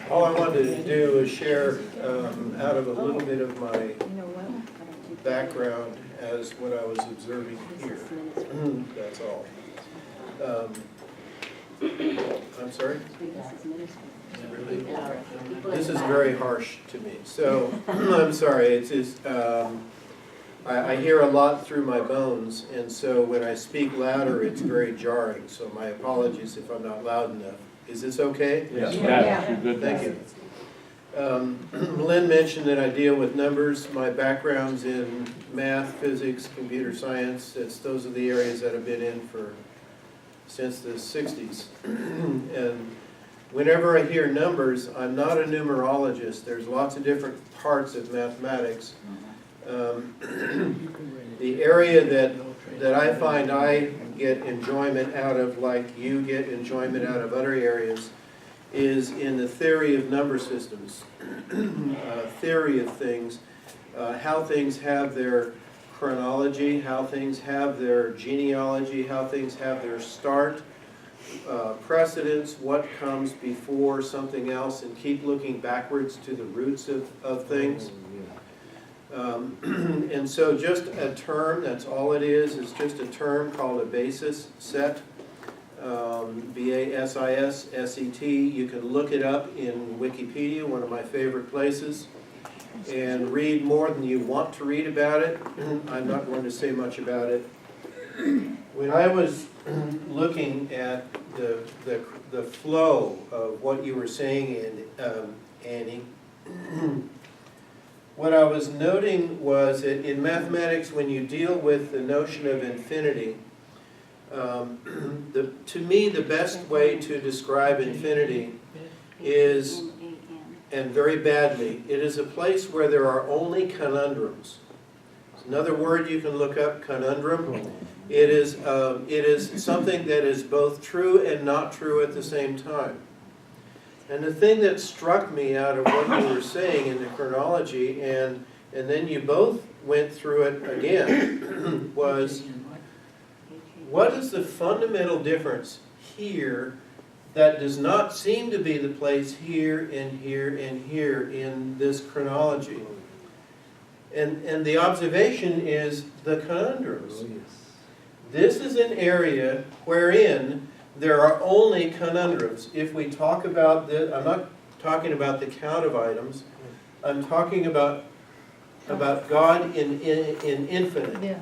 All I wanted to do is share out of a little bit of my background as what I was observing here. That's all. I'm sorry? Really? This is very harsh to me. So, I'm sorry. It's I hear a lot through my bones, and so when I speak louder, it's very jarring. So my apologies if I'm not loud enough. Is this okay? Yes. Yeah. Good. Thank you. Lynn mentioned that I deal with numbers. My background's in math, physics, computer science. Those are the areas that I've been in since the 60s. And whenever I hear numbers, I'm not a numerologist. There's lots of different parts of mathematics. The area that I find I get enjoyment out of, like you get enjoyment out of other areas, is in the theory of number systems, theory of things, how things have their chronology, how things have their genealogy, how things have their start, precedence, what comes before something else, and keep looking backwards to the roots of things. And so just a term, that's all it is just a term called a basis set, B-A-S-I-S-S-E-T. You can look it up in Wikipedia, one of my favorite places, and read more than you want to read about it. I'm not going to say much about it. When I was looking at the flow of what you were saying, Annie, what I was noting was that in mathematics, when you deal with the notion of infinity, to me the best way to describe infinity is, and very badly, it is a place where there are only conundrums. Another word you can look up, conundrum. It is something that is both true and not true at the same time. And the thing that struck me out of what you were saying in the chronology, and then you both went through it again, was what is the fundamental difference here that does not seem to be the place here and here and here in this chronology? And the observation is the conundrums. This is an area wherein there are only conundrums. If we talk about this, I'm not talking about the count of items. I'm talking about God in infinite. Yeah.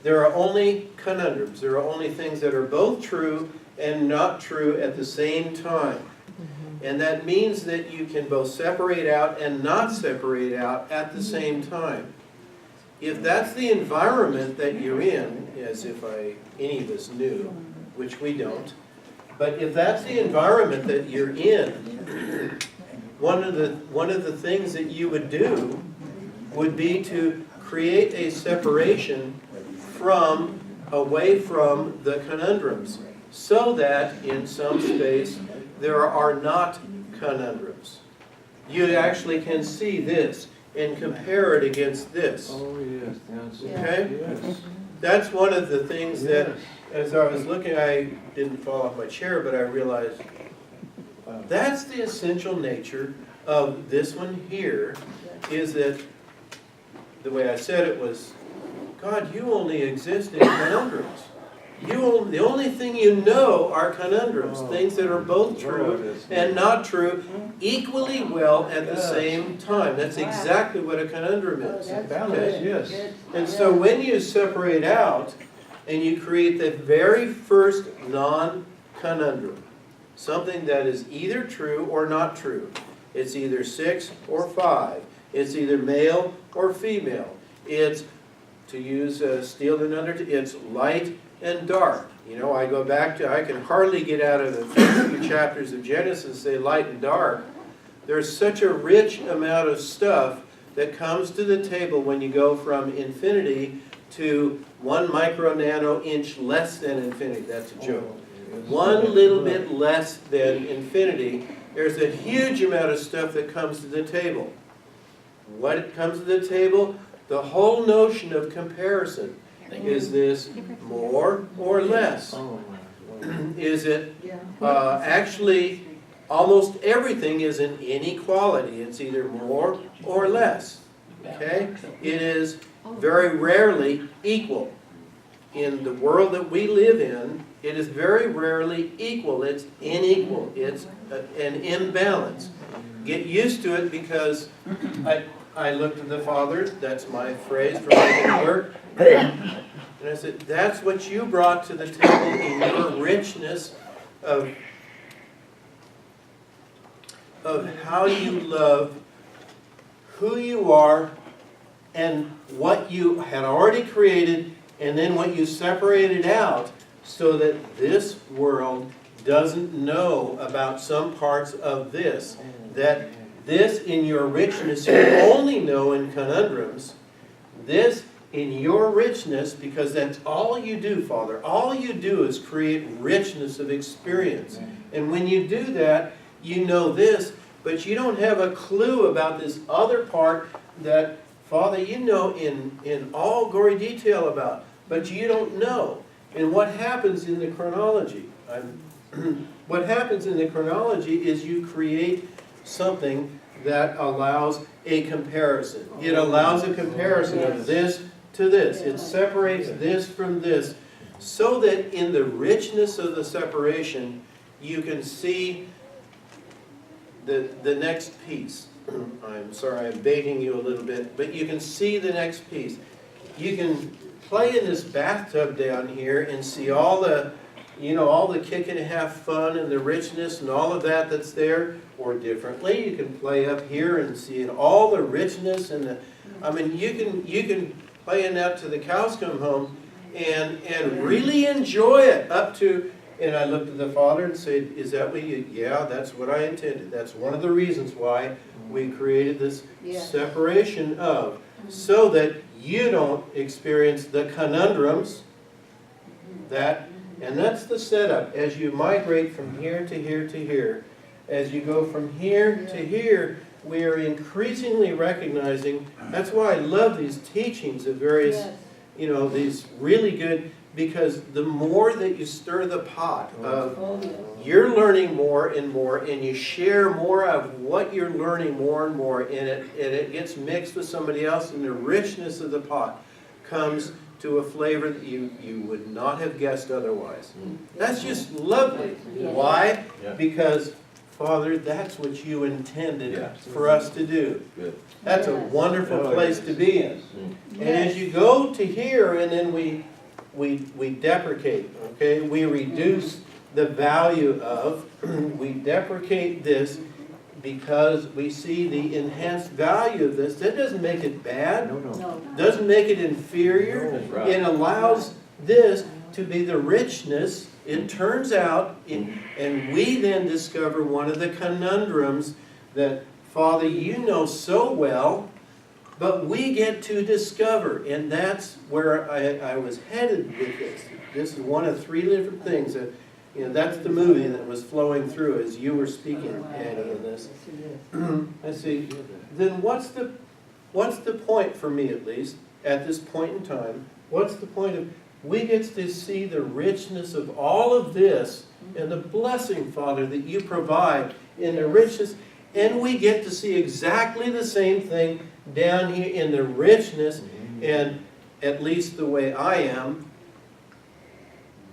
There are only conundrums. There are only things that are both true and not true at the same time. And that means that you can both separate out and not separate out at the same time. If that's the environment that you're in, as if any of us knew, which we don't, but if that's the environment that you're in, one of the things that you would do would be to create a separation away from the conundrums, so that in some space there are not conundrums. You actually can see this and compare it against this. Oh, yes. Okay? Yes. That's one of the things that, as I was looking, I didn't fall off my chair, but I realized that's the essential nature of this one here, is that the way I said it was, God, you only exist in conundrums. The only thing you know are conundrums, things that are both true and not true equally well at the same time. That's exactly what a conundrum is. Balance, yes. And so when you separate out and you create the very first non-conundrum, something that is either true or not true, it's either 6 or 5, it's either male or female, it's, to use Steele and Under, it's light and dark. You know, I go back to, I can hardly get out of the first few chapters of Genesis and say light and dark. There's such a rich amount of stuff that comes to the table when you go from infinity to 1 micro nano inch less than infinity. That's a joke. 1 little bit less than infinity. There's a huge amount of stuff that comes to the table. What comes to the table? The whole notion of comparison. Is this more or less? Is it actually almost everything is an inequality. It's either more or less. Okay? It is very rarely equal. In the world that we live in, it is very rarely equal. It's unequal. It's an imbalance. Get used to it, because I looked at the Father, that's my phrase for making it work, and I said, that's what you brought to the table in your richness of how you love who you are and what you had already created, and then what you separated out so that this world doesn't know about some parts of this. That this in your richness you only know in conundrums. This in your richness, because that's all you do, Father. All you do is create richness of experience. And when you do that, you know this, but you don't have a clue about this other part that, Father, you know in all gory detail about, but you don't know. And what happens in the chronology? What happens in the chronology is you create something that allows a comparison. It allows a comparison of this to this. It separates this from this, so that in the richness of the separation, you can see the next piece. I'm sorry, I'm baiting you a little bit, but you can see the next piece. You can play in this bathtub down here and see all the, all the kick and have fun and the richness and all of that that's there. Or differently, you can play up here and see all the richness and the, you can play in that to the cows come home and really enjoy it up to. And I looked at the Father and said, is that what you, yeah, that's what I intended. That's one of the reasons why we created this separation of, so that you don't experience the conundrums that, and that's the setup. As you migrate from here to here to here, as you go from here to here, we are increasingly recognizing, that's why I love these teachings of various, these really good, because the more that you stir the pot of, you're learning more and more, and you share more of what you're learning more and more, and it gets mixed with somebody else, and the richness of the pot comes to a flavor that you would not have guessed otherwise. That's just lovely. Why? Because, Father, that's what you intended for us to do. That's a wonderful place to be in. And as you go to here, and then we deprecate, okay? We reduce the value of, we deprecate this because we see the enhanced value of this. That doesn't make it bad. No. Doesn't make it inferior. No. It allows this to be the richness. It turns out, and we then discover one of the conundrums that, Father, you know so well, but we get to discover, and that's where I was headed with this. This is one of three different things that, that's the movie that was flowing through as you were speaking, Annie, in this. I see. Then what's the point for me, at least, at this point in time? What's the point of? We get to see the richness of all of this and the blessing, Father, that you provide in the richness, and we get to see exactly the same thing down here in the richness, and at least the way I am,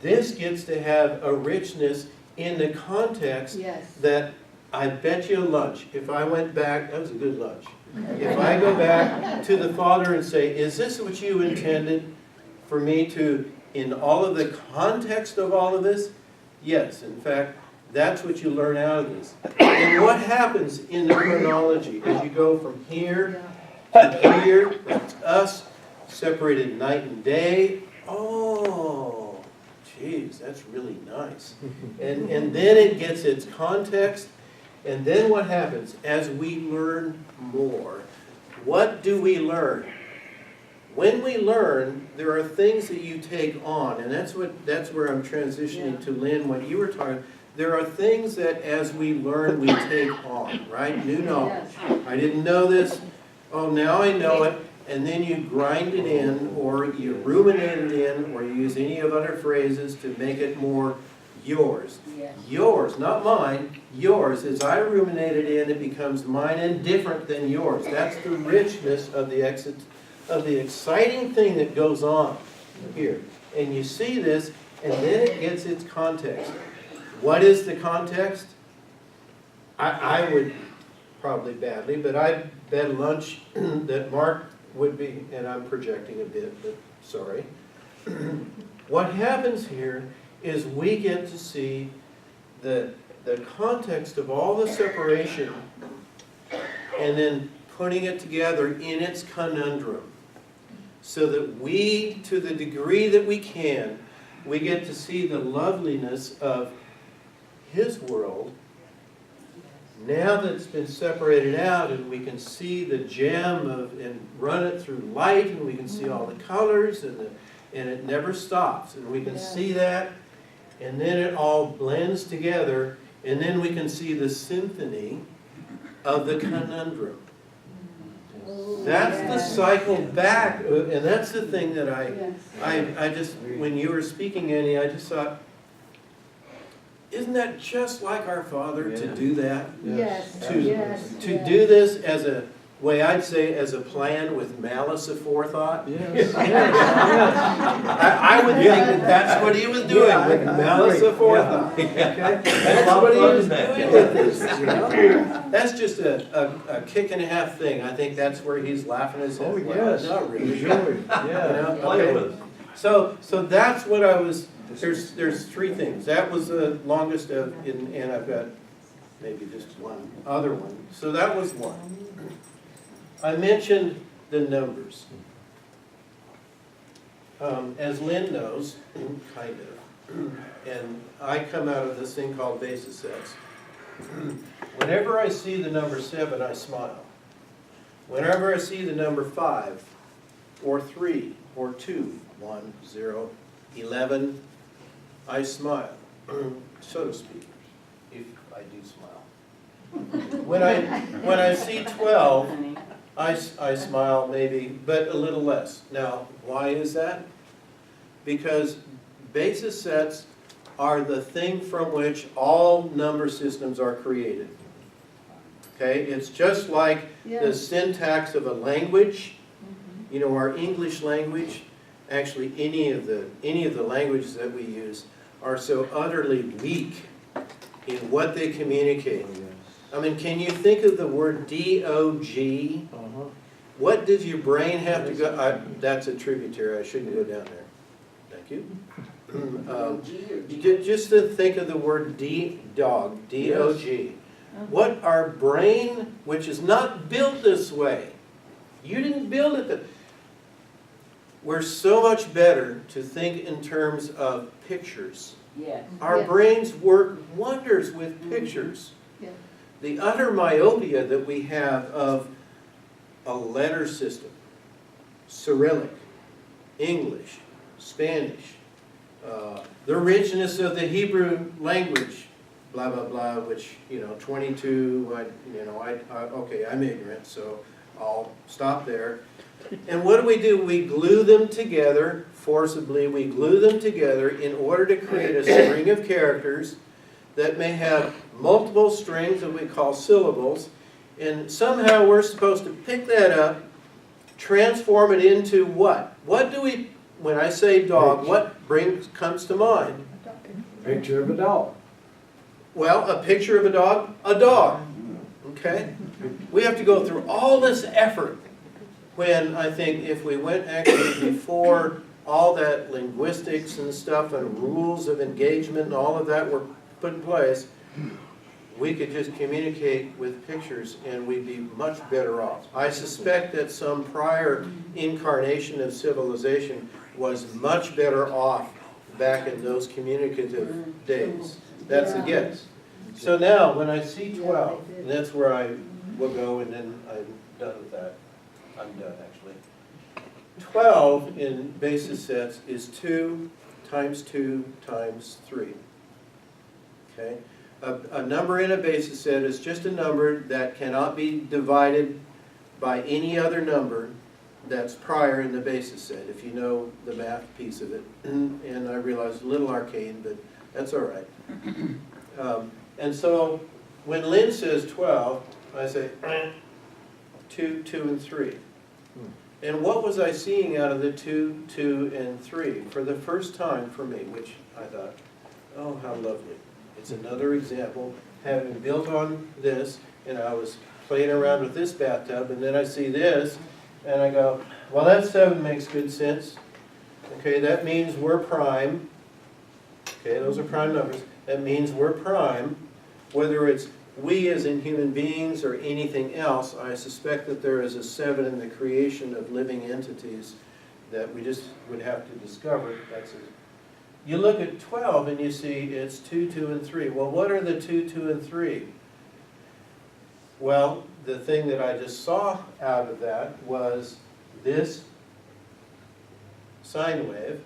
this gets to have a richness in the context that I bet you a lunch. If I went back, that was a good lunch. If I go back to the Father and say, is this what you intended for me to, in all of the context of all of this? Yes, in fact, that's what you learn out of this. And what happens in the chronology as you go from here to here, that's us, separated night and day. Oh, geez, that's really nice. And then it gets its context. And then what happens as we learn more? What do we learn? When we learn, there are things that you take on, and that's where I'm transitioning to Lynn, what you were talking. There are things that as we learn, we take on, right? New knowledge. I didn't know this. Oh, now I know it. And then you grind it in, or you ruminate it in, or you use any of other phrases to make it more yours. Yes. Yours, not mine, yours. As I ruminate it in, it becomes mine and different than yours. That's the richness of the exciting thing that goes on here. And you see this, and then it gets its context. What is the context? I would probably badly, but I bet lunch that Mark would be, and I'm projecting a bit, but sorry. What happens here is we get to see the context of all the separation and then putting it together in its conundrum so that we, to the degree that we can, we get to see the loveliness of His world now that it's been separated out, and we can see the gem of, and run it through light, and we can see all the colors, and it never stops, and we can see that, and then it all blends together, and then we can see the symphony of the conundrum. That's the cycle back, and that's the thing that I just, when you were speaking, Annie, I just thought, isn't that just like our Father to do that? Yes. To do this as a way, I'd say, as a plan with malice aforethought. Yes. I would think that that's what He was doing with malice aforethought. Okay? That's what He was doing with this. You know? That's just a kick and a half thing. I think that's where He's laughing his head. Oh, yes. Not really. Sure. You Yeah. know? Play Okay. with it. So that's what I was. There's three things. That was the longest of, and I've got maybe just one other one. So that was one. I mentioned the numbers. As Lynn knows, kind of, and I come out of this thing called basis sets. Whenever I see the number 7, I smile. Whenever I see the number 5, or 3, or 2, 1, 0, 11, I smile, so to speak, if I do smile. When I see 12, I smile maybe, but a little less. Now, why is that? Because basis sets are the thing from which all number systems are created. Okay, it's just like the syntax of a language. You know, our English language, actually any of the languages that we use are so utterly weak in what they communicate. I mean, can you think of the word D-O-G? What does your brain have to go? That's a tributary. I shouldn't go down there. Thank you. Just to think of the word dog, D-O-G. What our brain, which is not built this way, you didn't build it. We're so much better to think in terms of pictures. Yes. Our brains work wonders with pictures. The utter myopia that we have of a letter system, Cyrillic, English, Spanish, the richness of the Hebrew language, blah, blah, blah, which, 22, okay, I'm ignorant, so I'll stop there. And what do? We glue them together forcibly. We glue them together in order to create a string of characters that may have multiple strings that we call syllables. And somehow we're supposed to pick that up, transform it into what? What do we, when I say dog, what comes to mind? Picture of a dog. Well, a picture of a dog, okay? We have to go through all this effort when I think if we went actually before all that linguistics and stuff and rules of engagement and all of that were put in place, we could just communicate with pictures and we'd be much better off. I suspect that some prior incarnation of civilization was much better off back in those communicative days. That's a guess. So now, when I see 12, and that's where I will go, and then I'm done with that. I'm done, actually. 12 in basis sets is 2 times 2 times 3. Okay? A number in a basis set is just a number that cannot be divided by any other number that's prior in the basis set, if you know the math piece of it. And I realize a little arcane, but That's all right. And so when Lynn says 12, I say 2, 2, and 3. And what was I seeing out of the 2, 2, and 3 for the first time for me, which I thought, oh, how lovely. It's another example, having built on this, and I was playing around with this bathtub, and then I see this, and I go, well, that 7 makes good sense. Okay, that means we're prime. Okay, those are prime numbers. That means we're prime. Whether it's we as in human beings or anything else, I suspect that there is a 7 in the creation of living entities that we just would have to discover. That's it. You look at 12 and you see it's 2, 2, and 3. Well, what are the 2, 2, and 3? Well, the thing that I just saw out of that was this sine wave.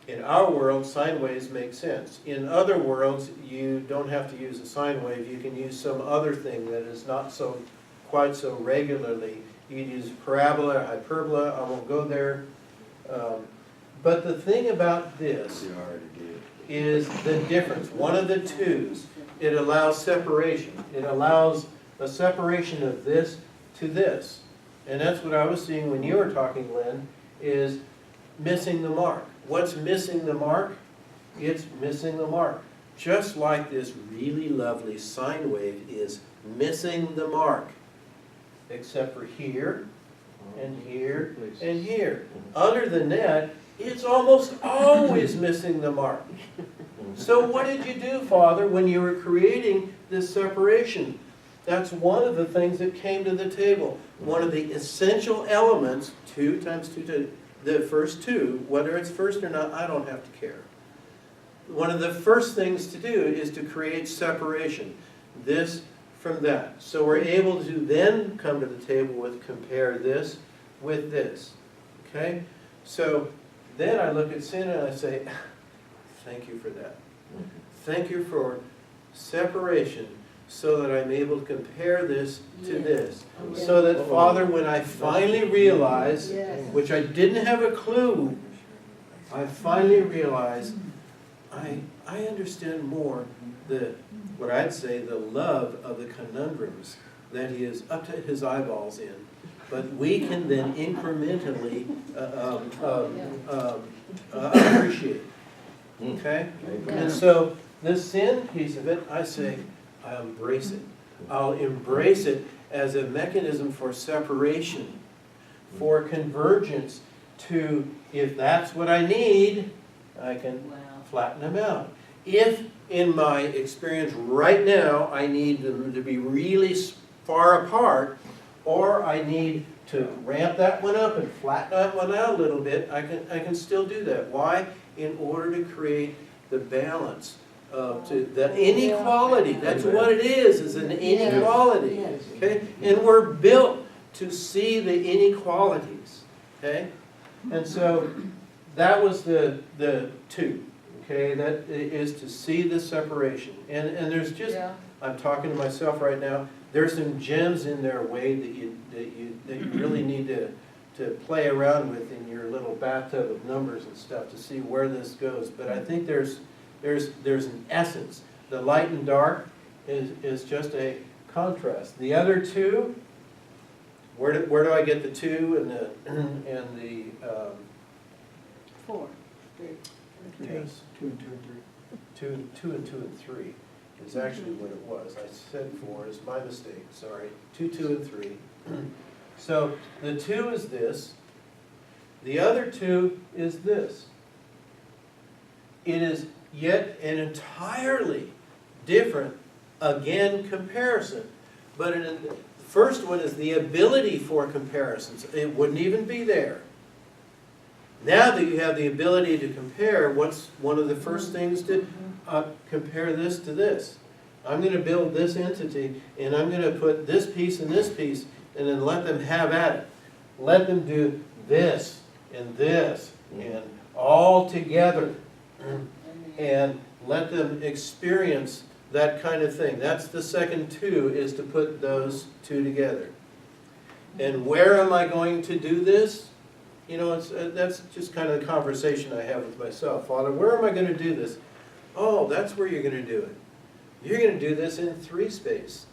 In our world, sine waves make sense. In other worlds, you don't have to use a sine wave. You can use some other thing that is not so quite so regularly. You can use parabola or hyperbola. I won't go there. But the thing about this is the difference. One of the 2's, it allows separation. It allows a separation of this to this. And that's what I was seeing when you were talking, Lynn, is missing the mark. What's missing the mark? It's missing the mark. Just like this really lovely sine wave is missing the mark. Except for here, and here, and here. Under the net, it's almost always missing the mark. So what did you do, Father, when you were creating this separation? That's one of the things that came to the table. One of the essential elements, 2 times 2, the first 2, whether it's first or not, I don't have to care. One of the first things to do is to create separation, this from that. So we're able to then come to the table with compare this with this. Okay? So then I look at sin and I say, thank you for that. Thank you for separation so that I'm able to compare this to this. So that, Father, when I finally realize, which I didn't have a clue, I finally realize I understand more what I'd say, the love of the conundrums that he is up to his eyeballs in. But we can then incrementally appreciate. Okay? And so this sin piece of it, I say, I embrace it. I'll embrace it as a mechanism for separation, for convergence to, if that's what I need, I can flatten them out. If in my experience right now I need them to be really far apart, or I need to ramp that one up and flatten that one out a little bit, I can still do that. Why? In order to create the balance. The inequality, that's what it is an inequality. Okay? And we're built to see the inequalities. Okay? And so that was the 2. Okay? That is to see the separation. And there's just, I'm talking to myself right now, there's some gems in there, Wade, that you really need to play around with in your little bathtub of numbers and stuff to see where this goes. But I think there's an essence. The light and dark is just a contrast. The other 2, where do I get the 2 and the 4, 3. Yes. 2 and 2 and 3. 2 and 2 and 3 is actually what it was. I said 4 is my mistake. Sorry. 2, 2 and 3. So the 2 is this. The other 2 is this. It is yet an entirely different, again, comparison. But the first one is the ability for comparisons. It wouldn't even be there. Now that you have the ability to compare, what's one of the first things to compare this to this? I'm going to build this entity, and I'm going to put this piece and then let them have at it. Let them do this and all together. And let them experience that kind of thing. That's the second 2, is to put those 2 together. And where am I going to do this? You know, that's just kind of the conversation I have with myself. Father, where am I going to do this? Oh, that's where you're going to do it. You're going to do this in 3 space.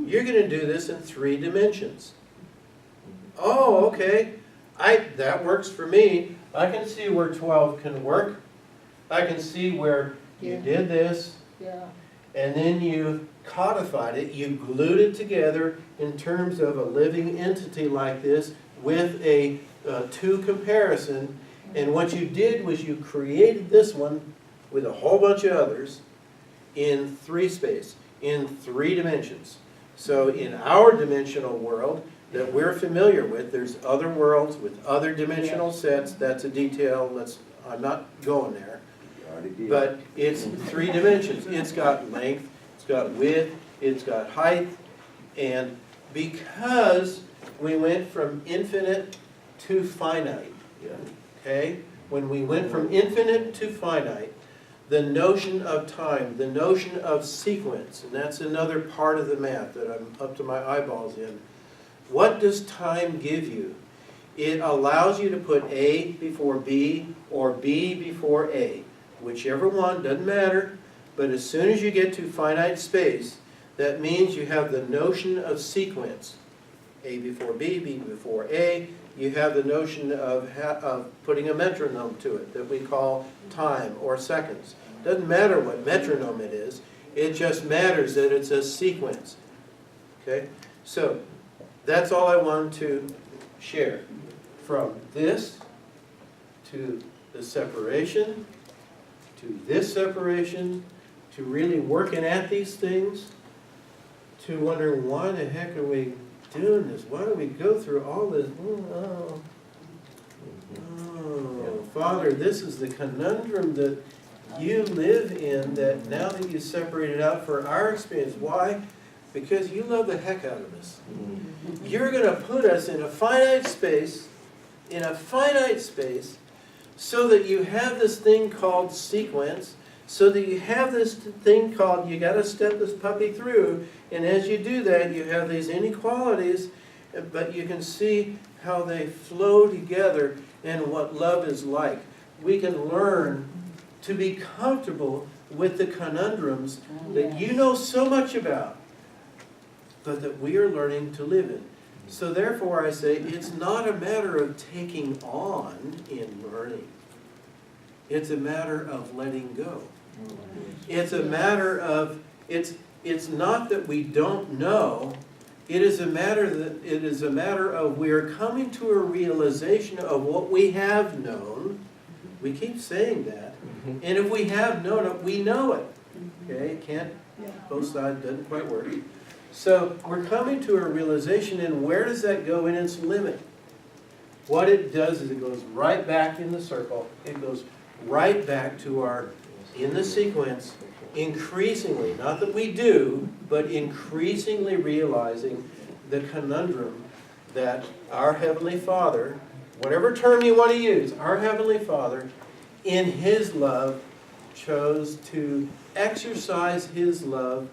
You're going to do this in 3 dimensions. Oh, okay. That works for me. I can see where 12 can work. I can see where you Yeah. did this, Yeah. and then you codified it. You glued it together in terms of a living entity like this with a 2 comparison. And what you did was you created this one with a whole bunch of others in 3 space, in 3 dimensions. So in our dimensional world that we're familiar with, there's other worlds with other dimensional sets. That's a detail. I'm not going there. But it's 3 dimensions. It's got length, it's got width, it's got height. And because we went from infinite to finite, okay? When we went from infinite to finite, the notion of time, the notion of sequence, and that's another part of the math that I'm up to my eyeballs in. What does time give you? It allows you to put A before B or B before A. Whichever one, doesn't matter, but as soon as you get to finite space, that means you have the notion of sequence. A before B, B before A. You have the notion of putting a metronome to it that we call time or seconds. Doesn't matter what metronome it is, it just matters that it's a sequence. Okay? So, that's all I wanted to share. From this to the separation, to this separation, to really working at these things, to wondering why the heck are we doing this? Why do we go through all this? Oh, Father, this is the conundrum that you live in, that now that you separate it out for our experience. Why? Because you love the heck out of us. You're going to put us in a finite space, so that you have this thing called sequence, so that you have this thing called, you got to step this puppy through, and as you do that, you have these inequalities, but you can see how they flow together and what love is like. We can learn to be comfortable with the conundrums that you know so much about, but that we are learning to live in. So therefore I say, it's not a matter of taking on in learning. It's a matter of letting go. It's a matter of, it's not that we don't know, it is a matter of we're coming to a realization of what we have known. We keep saying that. And if we have known it, we know it. Okay, can't, both sides doesn't quite work. So we're coming to a realization, and where does that go in its limit? What it does is it goes right back in the circle. It goes right back to our, in the sequence, increasingly, not that we do, but increasingly realizing the conundrum that our Heavenly Father, whatever term you want to use, our Heavenly Father, in His love, chose to exercise His love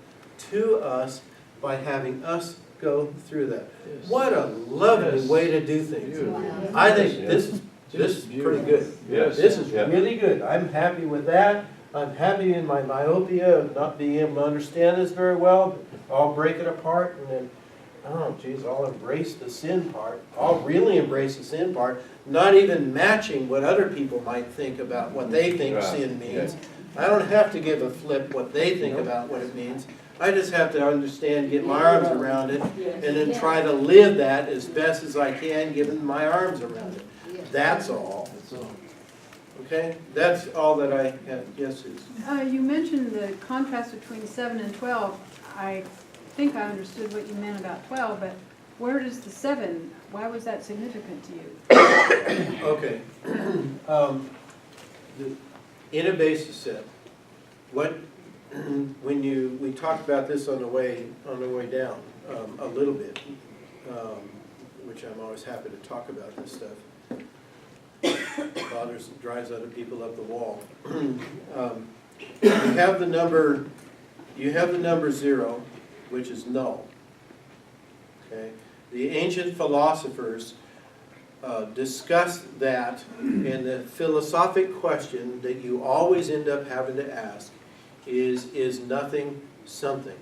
to us by having us go through that. Yes. What a lovely Yes. way to do things. Beautiful. I think this is pretty good. Yes. This is Yeah. really good. I'm happy with that. I'm happy in my myopia of not being able to understand this very well. I'll break it apart and then, oh geez, I'll embrace the sin part. I'll really embrace the sin part, not even matching what other people might think about what they think Right. sin means. I don't have to give a flip what they think about what it means. I just have to understand, get my arms around it, and then try to live that as best as I can, given my arms around it. That's all. Okay? That's all that I have. Yes, Susan? You mentioned the contrast between 7 and 12. I think I understood what you meant about 12, but where does the 7, why was that significant to you? Okay. In a basis set, we talked about this on the way down a little bit, which I'm always happy to talk about this stuff. Bothers, drives other people up the wall. You have the number 0, which is null. Okay, the ancient philosophers discuss that, and the philosophic question that you always end up having to ask is nothing something?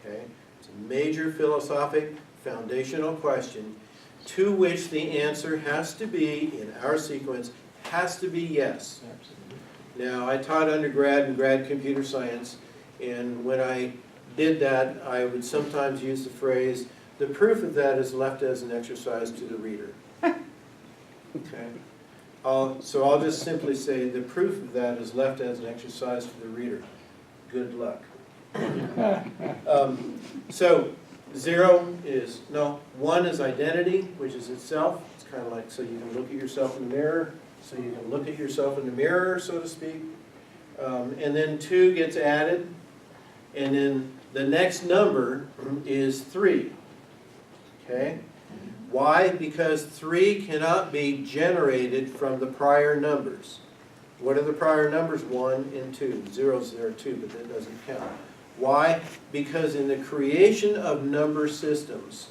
Okay? It's a major philosophic foundational question to which the answer has to be, in our sequence, has to be yes. Now, I taught undergrad and grad computer science, and when I did that, I would sometimes use the phrase, the proof of that is left as an exercise to the reader. Okay? So I'll just simply say, the proof of that is left as an exercise to the reader. Good luck. So 0 is, no, 1 is identity, which is itself. It's kind of like, so you can look at yourself in the mirror, so you can look at yourself in the mirror, so to speak. And then 2 gets added, and then the next number is 3. Okay? Why? Because 3 cannot be generated from the prior numbers. What are the prior numbers? 1 and 2. 0 is there too, but that doesn't count. Why? Because in the creation of number systems,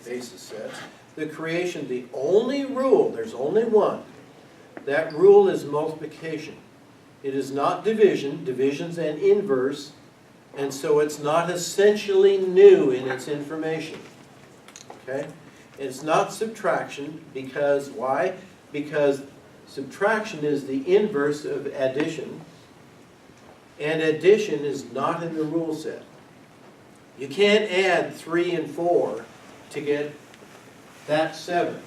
basis sets, the creation, the only rule, there's only one. That rule is multiplication. It is not division. Division's an inverse, and so it's not essentially new in its information. Okay? It's not subtraction because, why? Because subtraction is the inverse of addition, and addition is not in the rule set. You can't add 3 and 4 to get that 7.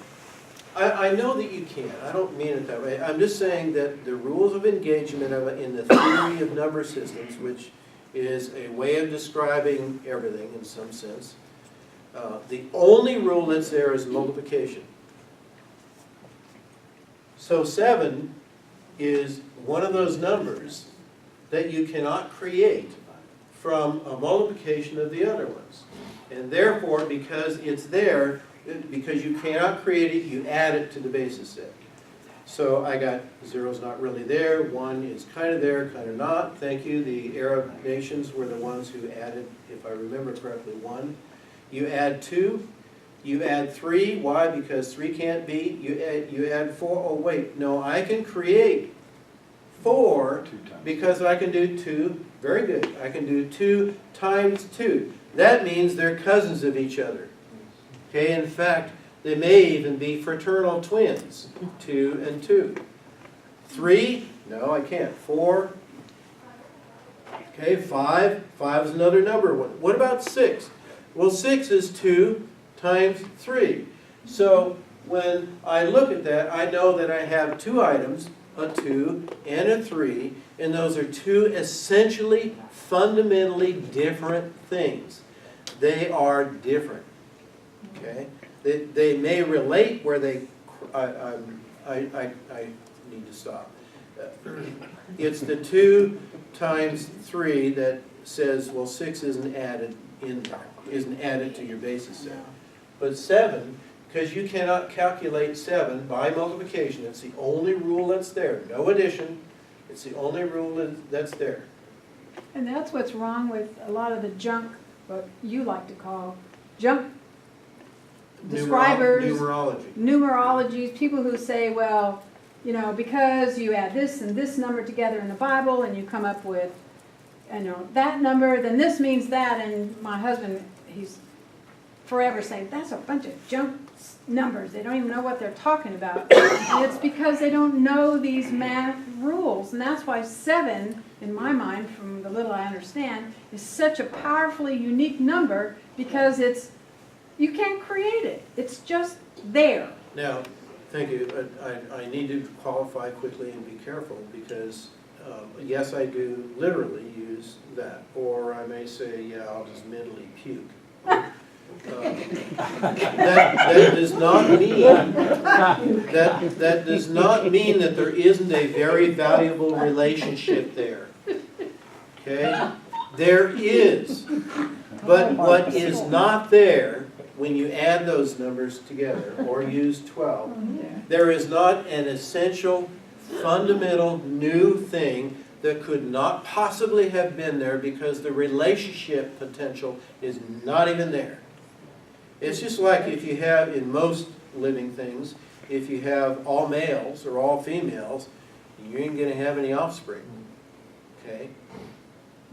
I know that you can. I don't mean it that way. I'm just saying that the rules of engagement in the theory of number systems, which is a way of describing everything in some sense, the only rule that's there is multiplication. So 7 is one of those numbers that you cannot create from a multiplication of the other ones. And therefore, because it's there, because you cannot create it, you add it to the basis set. So I got 0's not really there, 1 is kind of there, kind of not. Thank you. The Arab nations were the ones who added, if I remember correctly, 1. You add 2. You add 3. Why? Because 3 can't be. You add 4. Oh, wait. No, I can create 4 because I can do 2. Very good. I can do 2 times 2. That means they're cousins of each other. Okay, in fact, they may even be fraternal twins. 2 and 2. 3? No, I can't. 4. Okay, 5. 5 is another number. What about 6? Well, 6 is 2 times 3. So when I look at that, I know that I have 2 items, a 2 and a 3, and those are 2 essentially, fundamentally different things. They are different. Okay? They may relate where they... I need to stop. It's the 2 times 3 that says, well, 6 isn't added in there, isn't added to your basis set. But 7, because you cannot calculate 7 by multiplication, it's the only rule that's there. No addition. It's the only rule that's there. And that's what's wrong with a lot of the junk, what you like to call junk describers, numerologies, people who say, well, you know, because you add this and this number together in the Bible and you come up with, you know, that number, then this means that. And my husband, he's forever saying, that's a bunch of junk numbers. They don't even know what they're talking about. And it's because they don't know these math rules. And that's why 7, in my mind, from the little I understand, is such a powerfully unique number, because it's, you can't create it. It's just there. Now, thank you. I need to qualify quickly and be careful, because yes, I do literally use that. Or I may say, yeah, I'll just mentally puke. That does not mean that does not mean that there isn't a very valuable relationship there. Okay? There is. But what is not there when you add those numbers together or use 12, there is not an essential, fundamental, new thing that could not possibly have been there, because the relationship potential is not even there. It's just like if you have, in most living things, if you have all males or all females, you ain't gonna have any offspring, okay?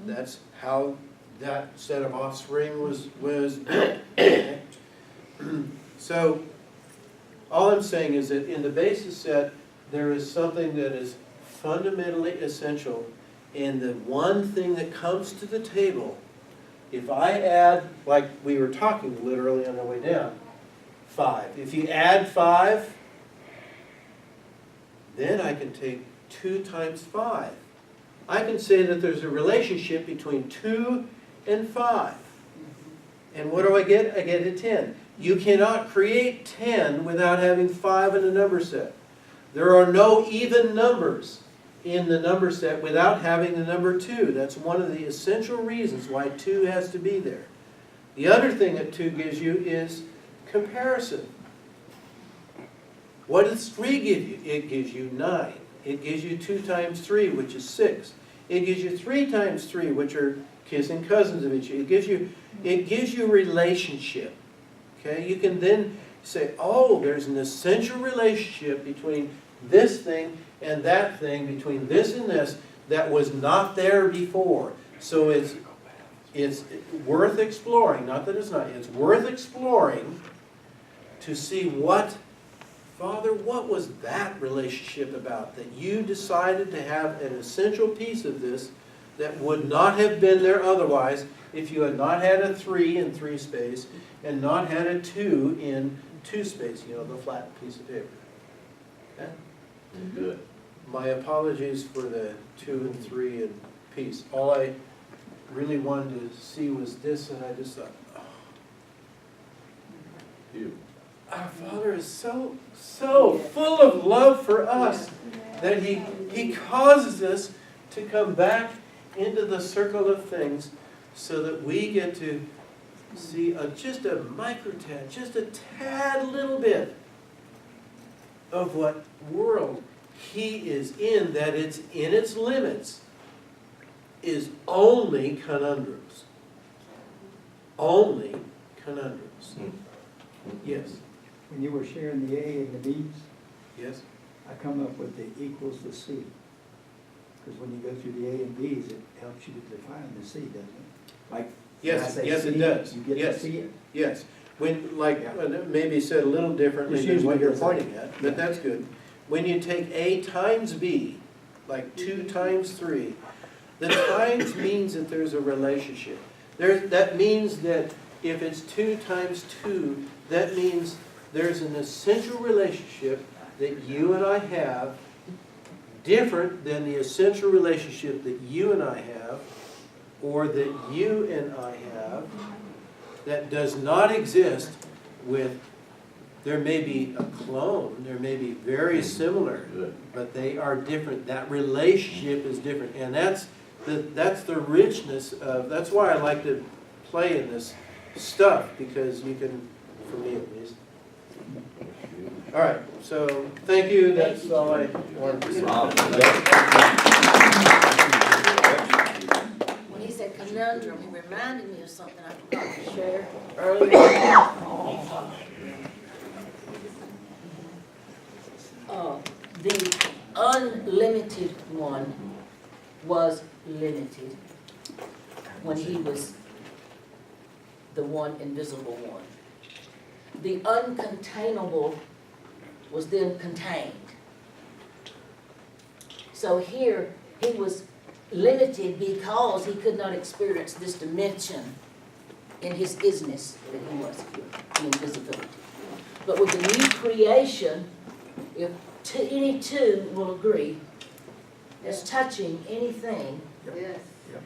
That's how that set of offspring was built. So, all I'm saying is that in the basis set, there is something that is fundamentally essential, and the one thing that comes to the table, if I add, like we were talking literally on the way down, 5. If you add 5, then I can take 2 times 5. I can say that there's a relationship between 2 and 5. And what do I get? I get a 10. You cannot create 10 without having 5 in the number set. There are no even numbers in the number set without having the number 2. That's one of the essential reasons why 2 has to be there. The other thing that 2 gives you is comparison. What does 3 give you? It gives you 9. It gives you 2 times 3, which is 6. It gives you 3 times 3, which are kissing cousins of each other. It gives you relationship. Okay? You can then say, oh, there's an essential relationship between this thing and that thing, between this and this, that was not there before. So it's worth exploring, not that it's not, it's worth exploring to see what, Father, what was that relationship about that you decided to have an essential piece of this that would not have been there otherwise if you had not had a 3 in 3 space and not had a 2 in 2 space, you know, the flat piece of paper. Okay? Good. My apologies for the 2 and 3 and piece. All I really wanted to see was this, and I just thought, oh, You. our Father is so full of love for us that He causes us to come back into the circle of things so that we get to see just a microtad, just a tad little bit of what world He is in, that it's in its limits, is only conundrums. Only conundrums. Yes. When you were sharing the A and the B's, Yes. I come up with the equals the C. Because when you go through the A and B's, it helps you to define the C, doesn't it? Like, when I Yes, say yes, it C, does. You get Yes. to see it. Yes. When, like, Yeah. maybe said a little differently Just than use what what you're you're saying. pointing at, but that's good. When you take A times B, like 2 times 3, the times means that there's a relationship. That means that if it's 2 times 2, that means there's an essential relationship that you and I have, different than the essential relationship that you and I have, or that you and I have, that does not exist with, there may be a clone, there may be very similar, Good. but they are different. That relationship is different. And that's the richness of, that's why I like to play in this stuff, because you can, for me at least. All right, so thank you, that's all I wanted to say. When he said conundrum, he reminded me of something I forgot to share earlier. The unlimited one was limited when he was the one invisible one. The uncontainable was then contained. So here, he was limited because he could not experience this dimension in his isness that he was here, the invisibility. But with the new creation, if any two will agree, as touching anything, Yes.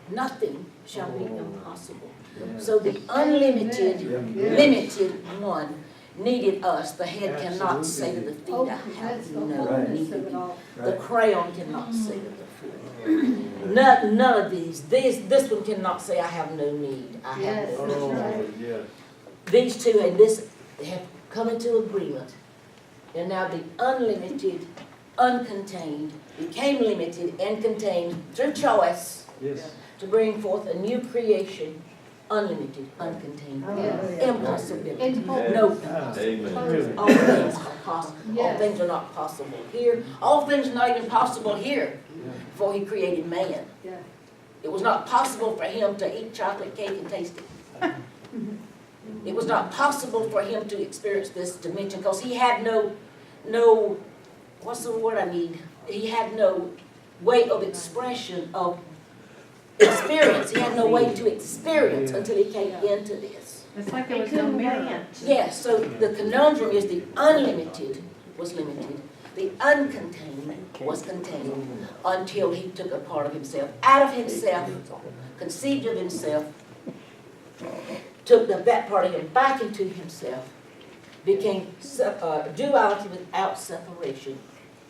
nothing shall be impossible. So the unlimited, limited one needed us. The head cannot say to the feet, Oh, I that's have the no wholeness need. of it all. The crown cannot say to the foot. None of these. This one cannot say, I have no need. I have Yes, no that's need. right. Yes. These two and this have come into agreement. And now the unlimited, uncontained, became limited and contained through choice Yes. to bring forth a new creation unlimited, uncontained, Yes. impossibility. In hope. No, Amen. all things are possible. All Yes. things are not possible here. All things are not even possible here before he created man. Yeah. It was not possible for him to eat chocolate cake and taste it. It was not possible for him to experience this dimension because he had no, what's the word I need? He had no way of expression of experience. He had no way to experience until he came into this. It's like there was no mirror. Yes, so the conundrum is the unlimited was limited. The uncontained was contained until he took a part of himself, out of himself, conceived of himself, took that part of him back into himself, became duality without separation.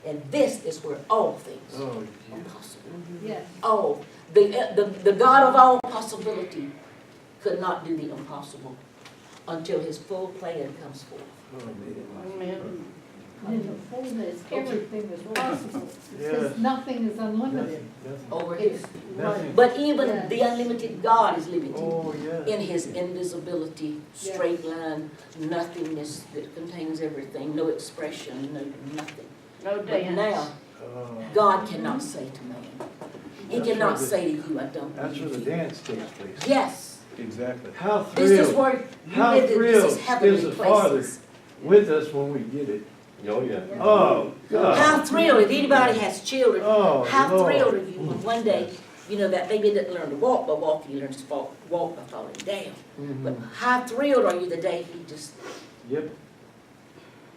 And this is where all things are possible. Yes. All. The God of all possibility could not do the impossible until his full plan comes forth. Amen. In the fullness, everything is possible. Yes. Because nothing is unlimited. Over here. Nothing. But even Yes. the unlimited God is limited Oh, yes. in his invisibility, straight line, nothingness that contains everything, no expression, nothing. No But dance. now, Oh, God cannot say to man, he That's cannot where the- say to you, I don't That's where the believe you. dance takes place. Yes, Exactly. How this is thrilled where How you live in, this thrilled is heavenly is the Father places. with us when we get it. Oh, yeah. Oh, God. How thrilled, if anybody has children, Oh, how Lord. thrilled are you when one day, you know, that baby didn't learn to walk by walking, he learns to walk by falling down. But how thrilled are you the day he just Yep.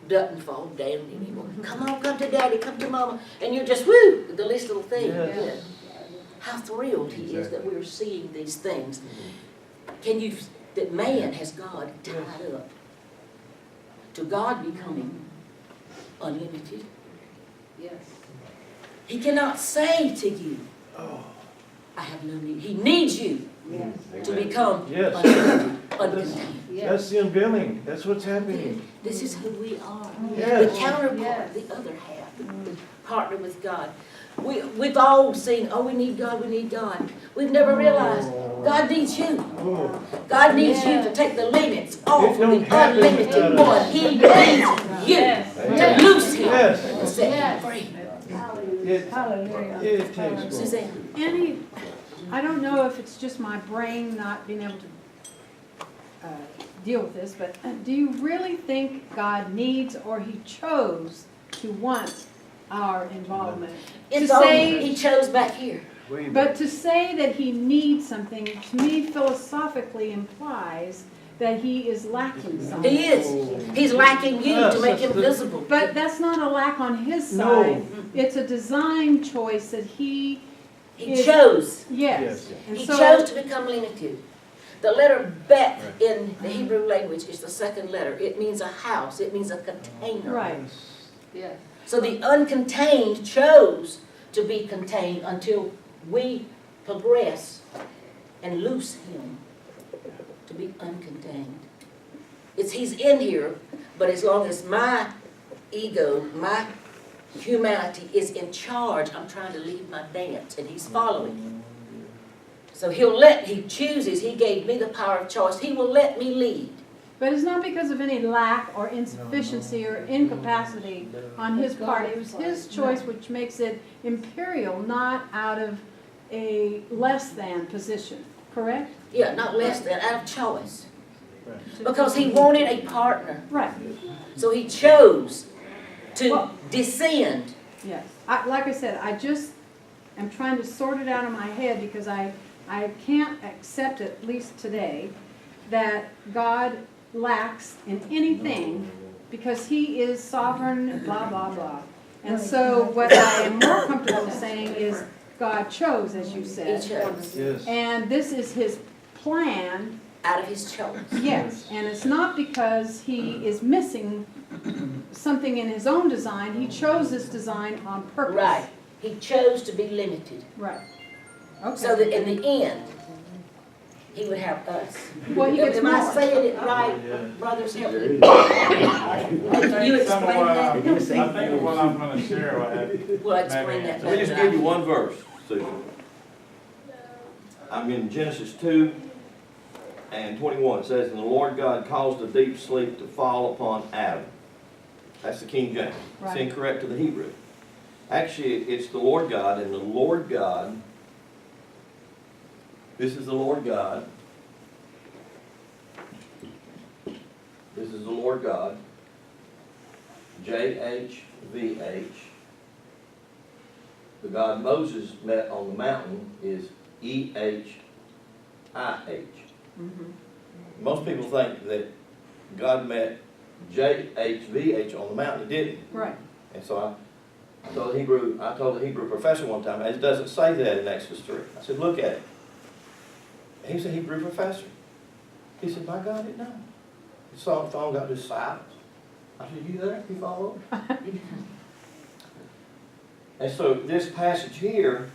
doesn't fall down anymore? Come on, come to daddy, come to mama, and you're just, woo, the least little thing. Yes. Yeah. How thrilled he is that we're seeing these things. That man has God tied up to God becoming unlimited. Yes. He cannot say to you, Oh, I have no need. He needs you Yes. to become Yes. unlimited, uncontained. Yes. that's the unveiling. That's what's happening. This is who we are. Yes. The counterpart, Yes. the other half, the partner with God. We've all seen, oh, we need God, we need God. We've never realized God needs you. Oh, God needs you to take the limits off It of don't the happen unlimited without one. us. He needs you Yes. to loose him yes. and set Yes. him free. Hallelujah. It takes more. Suzanne, I don't know if it's just my brain not being able to deal with this, but do you really think God needs or he chose to want our involvement? it's To all say- he chose back here. Way But back. to say that he needs something, to me philosophically implies that he is lacking something. He is. He's lacking you to make him visible. But that's not a lack on his No. side. It's a design choice that he, He chose. yes. And He so- chose to become limited. The letter bet in the Hebrew language is the second letter. It means a house. It means a container. Right. Yes. So the uncontained chose to be contained until we progress and loose him to be uncontained. He's in here, but as long as my ego, my humanity is in charge, I'm trying to lead my dance, and he's following. So he chooses, he gave me the power of choice, he will let me lead. But it's not because of any lack or insufficiency or incapacity on his part. It was his choice which makes it imperial, not out of a less than position, correct? Yeah, not less than, out of choice. Because he wanted a partner. Right, So he chose to Well- descend. yes. Like I said, I just am trying to sort it out in my head because I can't accept, at least today, that God lacks in anything because he is sovereign, blah, blah, blah. And so what I am more comfortable saying is God chose, as you He said. chose Yes. And this is his plan, out of his choice. yes. And it's not because he is missing something in his own design. He chose this design on purpose. Right. He chose to be limited. Right. So Okay. that in the end, he would have us. Well, he gets Am I more. saying it right, brothers? Help me. You Some explain of what that? I think what I'm gonna share, I have. Well, explain that. Let me just give you one verse, Susan. I'm in Genesis 2, and 21, it says, and the Lord God caused a deep sleep to fall upon Adam. That's the King James. It's Right. incorrect to the Hebrew. Actually, it's the Lord God, and the Lord God, this is the Lord God. This is the Lord God. JHVH. The God Moses met on the mountain is EHIH. Most people think that God met JHVH on the mountain. He didn't. Right. And so I told the Hebrew professor one time, it doesn't say that in Exodus 3. I said, look at it. He's a Hebrew professor. He said, by God, it does. His phone got this silence. I said, you there? You follow? And so this passage here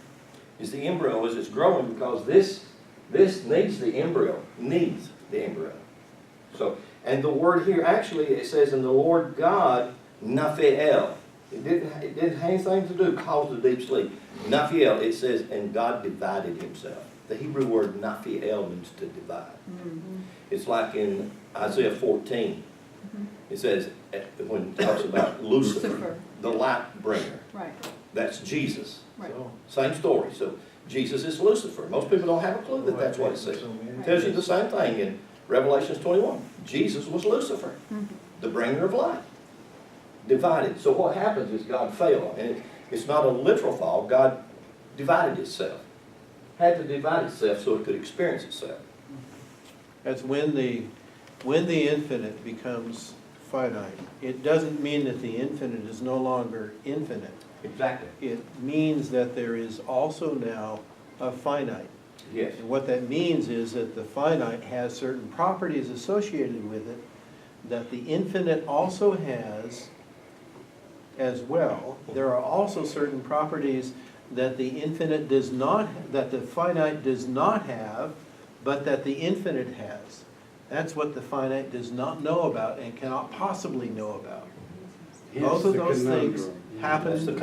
is the embryo as it's growing, because this needs the embryo. Needs the embryo. So, and the word here actually, it says, in the Lord God, Naphiel. It didn't have anything to do, caused a deep sleep. Naphiel, it says, and God divided himself. The Hebrew word Naphiel means to divide. It's like in Isaiah 14. It says, when it talks about Lucifer, the light bringer. Right. That's Jesus. Right. Same story. So Jesus is Lucifer. Most people don't have a clue that that's what it says. It tells you the same thing in Revelation 21. Jesus was Lucifer, the bringer of light. Divided. So what happens is God fell. And it's not a literal fall. God divided itself. Had to divide itself so it could experience itself. That's when the infinite becomes finite. It doesn't mean that the infinite is no longer infinite. Exactly. It means that there is also now a finite. Yes. And what that means is that the finite has certain properties associated with it that the infinite also has as well. There are also certain properties that the infinite does not, that the finite does not have, but that the infinite has. That's what the finite does not know about and cannot possibly know about. Both of those things happen,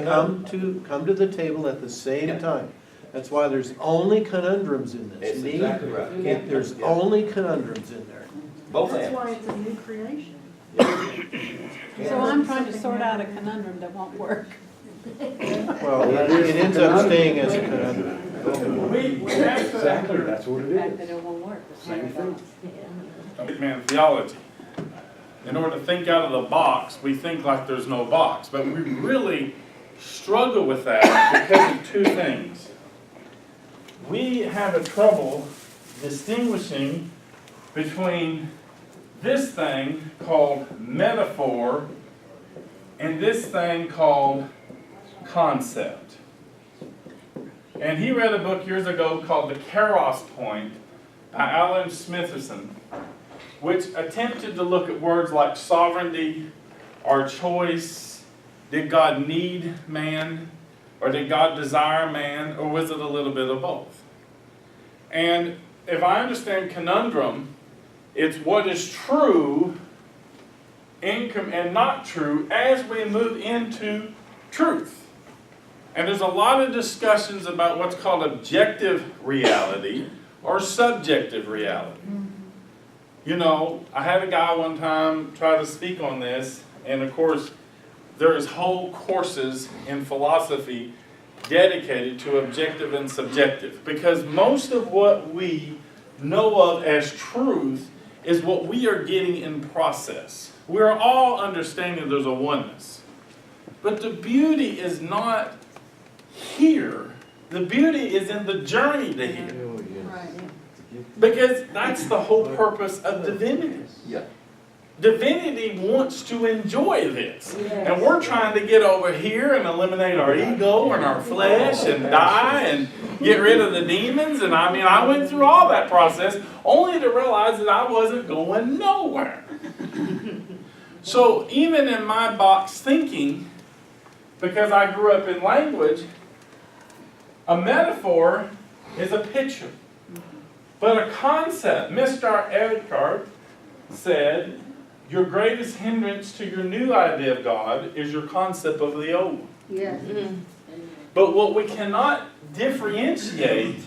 come to the table at the same time. That's why there's only conundrums in this. That's exactly right. There's only conundrums in there. Both That's ends. why it's a new creation. So I'm trying to sort out a conundrum that won't work. Well, it ends up staying as a conundrum. We have to Exactly, that's what it is. That it won't work. Same thing. man theology. In order to think out of the box, we think like there's no box. But we really struggle with that because of two things. We have a trouble distinguishing between this thing called metaphor and this thing called concept. And he read a book years ago called The Kairos Point by Alan Smithson, which attempted to look at words like sovereignty or choice. Did God need man? Or did God desire man? Or was it a little bit of both? And if I understand conundrum, it's what is true and not true as we move into truth. And there's a lot of discussions about what's called objective reality or subjective reality. You know, I had a guy one time try to speak on this, and of course, there's whole courses in philosophy dedicated to objective and subjective, because most of what we know of as truth is what we are getting in process. We're all understanding there's a oneness. But the beauty is not here. The beauty is in the journey to here. Because that's the whole purpose of divinity. Yeah. Divinity wants to enjoy this. And we're trying to get over here and eliminate our ego and our flesh and die and get rid of the demons. And I mean, I went through all that process only to realize that I wasn't going nowhere. So even in my box thinking, because I grew up in language, a metaphor is a picture. But a concept, Mr. Eckhart said, your greatest hindrance to your new idea of God is your concept of the old one. Yes. But what we cannot differentiate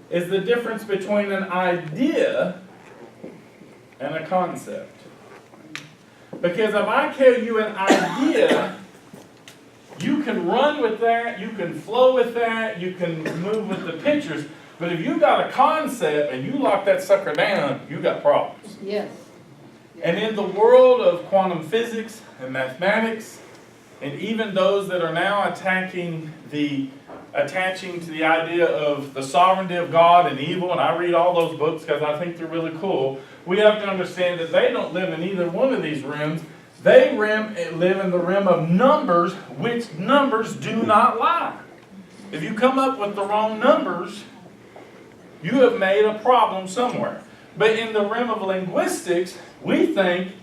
is the difference between an idea and a concept. Because if I tell you an idea, you can run with that, you can flow with that, you can move with the pictures. But if you got a concept and you lock that sucker down, you got problems. Yes. And in the world of quantum physics and mathematics, and even those that are now attaching to the idea of the sovereignty of God and evil, and I read all those books because I think they're really cool, we have to understand that they don't live in either one of these realms. They live in the realm of numbers, which numbers do not lie. If you come up with the wrong numbers, you have made a problem somewhere. But in the realm of linguistics, we think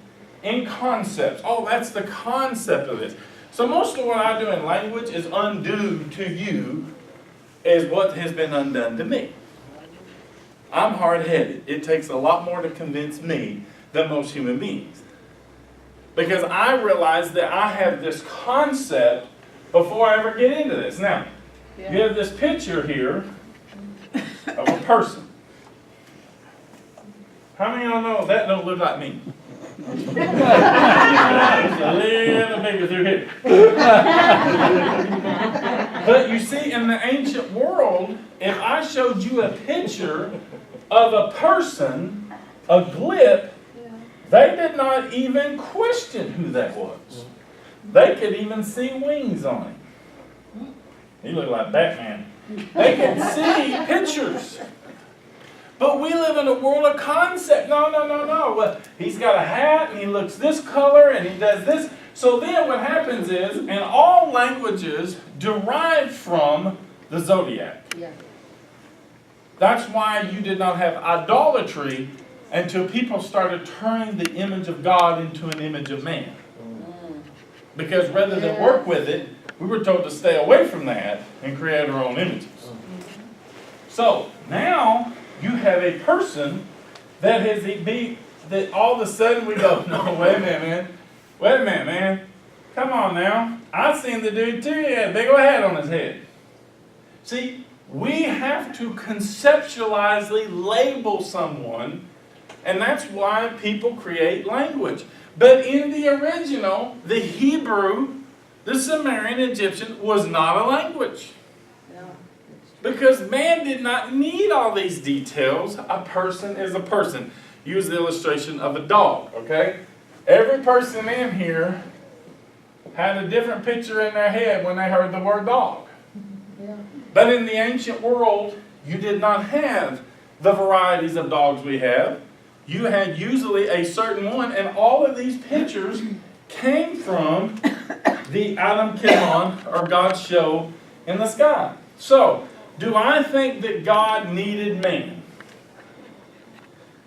in concepts. Oh, that's the concept of this. So most of what I do in language is undo to you as what has been undone to me. I'm hard-headed. It takes a lot more to convince me than most human beings. Because I realize that I have this concept before I ever get into this. Now, you have this picture here of a person. How many of y'all know that don't look like me? It's a little bigger through here. But you see, in the ancient world, if I showed you a picture of a person, a glip, they did not even question who that was. They could even see wings on him. He looked like Batman. They could see pictures. But we live in a world of concept. No. Well, he's got a hat and he looks this color and he does this. So then what happens is, and all languages derive from the zodiac. Yeah. That's why you did not have idolatry until people started turning the image of God into an image of man. Because rather than work with it, we were told to stay away from that and create our own images. So now you have a person that that all of a sudden we go, no, wait a minute, man. Come on now. I seen the dude too. He had a big old hat on his head. See, we have to conceptually label someone, and that's why people create language. But in the original, the Hebrew, the Sumerian, Egyptian was not a language. Because man did not need all these details. A person is a person. Use the illustration of a dog, okay? Every person in here had a different picture in their head when they heard the word dog. Yeah. But in the ancient world, you did not have the varieties of dogs we have. You had usually a certain one, and all of these pictures came from the Adam Kimmon, or God's show in the sky. So, do I think that God needed man?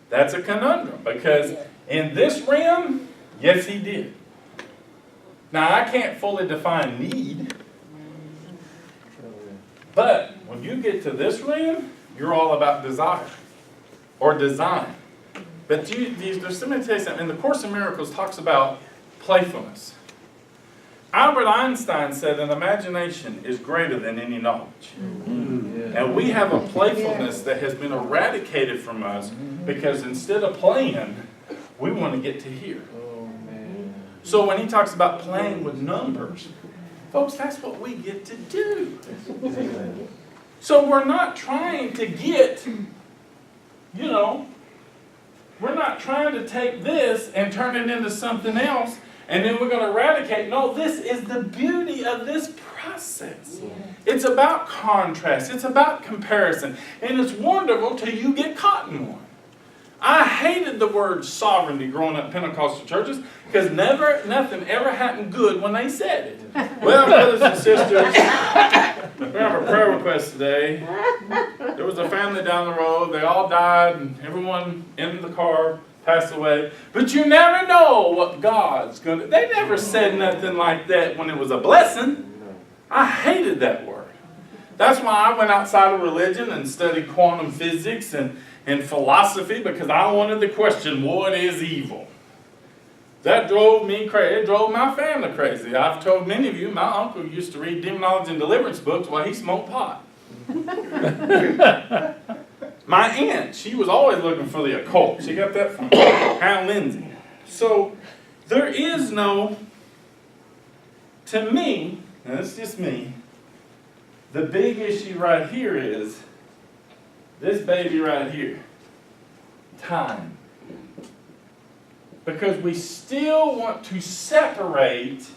That's a conundrum, because in this realm, yes, he did. Now, I can't fully define need, but when you get to this realm, you're all about desire or design. But there's so many things, and the Course in Miracles talks about playfulness. Albert Einstein said an imagination is greater than any knowledge. And we have a playfulness that has been eradicated from us because instead of playing, we want to get to hear. So when he talks about playing with numbers, folks, that's what we get to do. So we're not trying to get, we're not trying to take this and turn it into something else and then we're going to eradicate. No, this is the beauty of this process. It's about contrast. It's about comparison. And it's wonderful till you get caught in one. I hated the word sovereignty growing up in Pentecostal churches because nothing ever happened good when they said it. Well, brothers and sisters, we have a prayer request today. There was a family down the road. They all died and everyone in the car passed away. But you never know what God's going to... They never said nothing like that when it was a blessing. I hated that word. That's why I went outside of religion and studied quantum physics and philosophy, because I wanted to question what is evil. That drove me crazy. It drove my family crazy. I've told many of you, my uncle used to read demonology and deliverance books while he smoked pot. My aunt, she was always looking for the occult. She got that from Hal Lindsey. So there is no, to me, and it's just me, the big issue right here is this baby right here, time. Because we still want to separate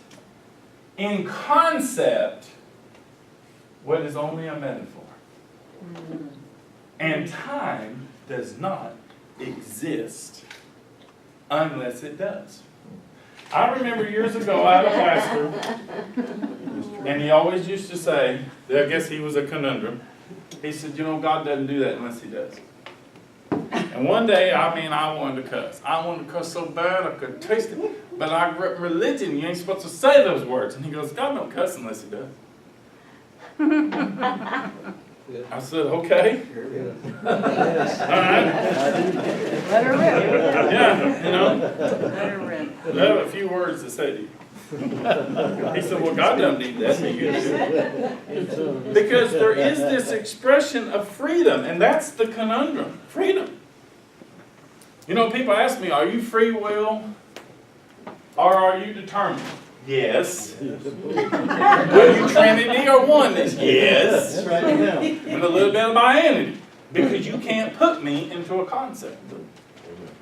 in concept what is only a metaphor. And time does not exist unless it does. I remember years ago I had a pastor, and he always used to say, I guess he was a conundrum, he said, you know, God doesn't do that unless he does. And one day, I wanted to cuss. I wanted to cuss so bad I could taste it. But I grew up in religion, you ain't supposed to say those words. And he goes, God don't cuss unless he does. I said, okay. All right. Let her rip. Yeah, you know. Let her rip. I have a few words to say to you. He said, well, God doesn't need that. Because there is this expression of freedom, and that's the conundrum. Freedom. You know, people ask me, are you free will or are you determined? Yes. Are you Trinity or oneness? Yes. That's right now. And a little bit of bianity. Because you can't put me into a concept.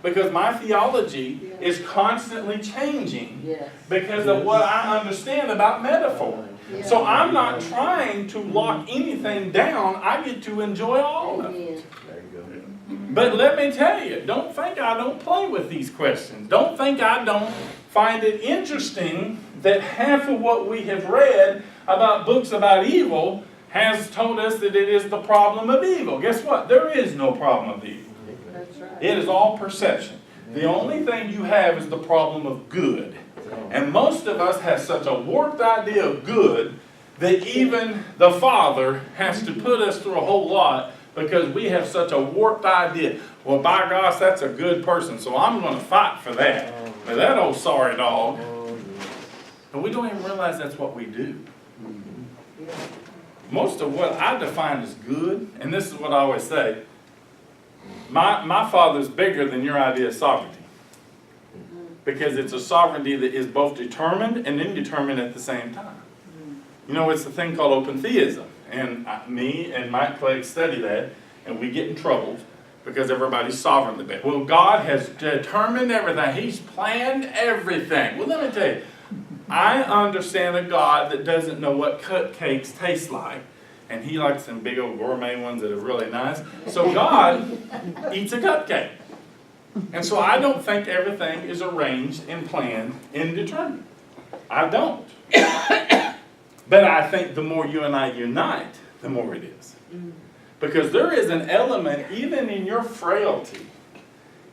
Because my theology is constantly changing Yes. because of what I understand about metaphor. So I'm not trying to lock anything down. I get to enjoy all of it. Amen. But let me tell you, don't think I don't play with these questions. Don't think I don't find it interesting that half of what we have read about books about evil has told us that it is the problem of evil. Guess what? There is no problem of evil. That's right. It is all perception. The only thing you have is the problem of good. And most of us have such a warped idea of good that even the Father has to put us through a whole lot because we have such a warped idea. Well, by gosh, that's a good person, so I'm going to fight for that. But that old sorry dog. And we don't even realize that's what we do. Most of what I define as good, and this is what I always say, my Father's bigger than your idea of sovereignty. Because it's a sovereignty that is both determined and indeterminate at the same time. You know, it's a thing called open theism. And me and Mike Clegg study that, and we get in trouble because everybody's sovereign today. Well, God has determined everything. He's planned everything. Well, let me tell you, I understand a God that doesn't know what cupcakes taste like. And he likes them big old gourmet ones that are really nice. So God eats a cupcake. And so I don't think everything is arranged and planned and determined. I don't. But I think the more you and I unite, the more it is. Because there is an element, even in your frailty,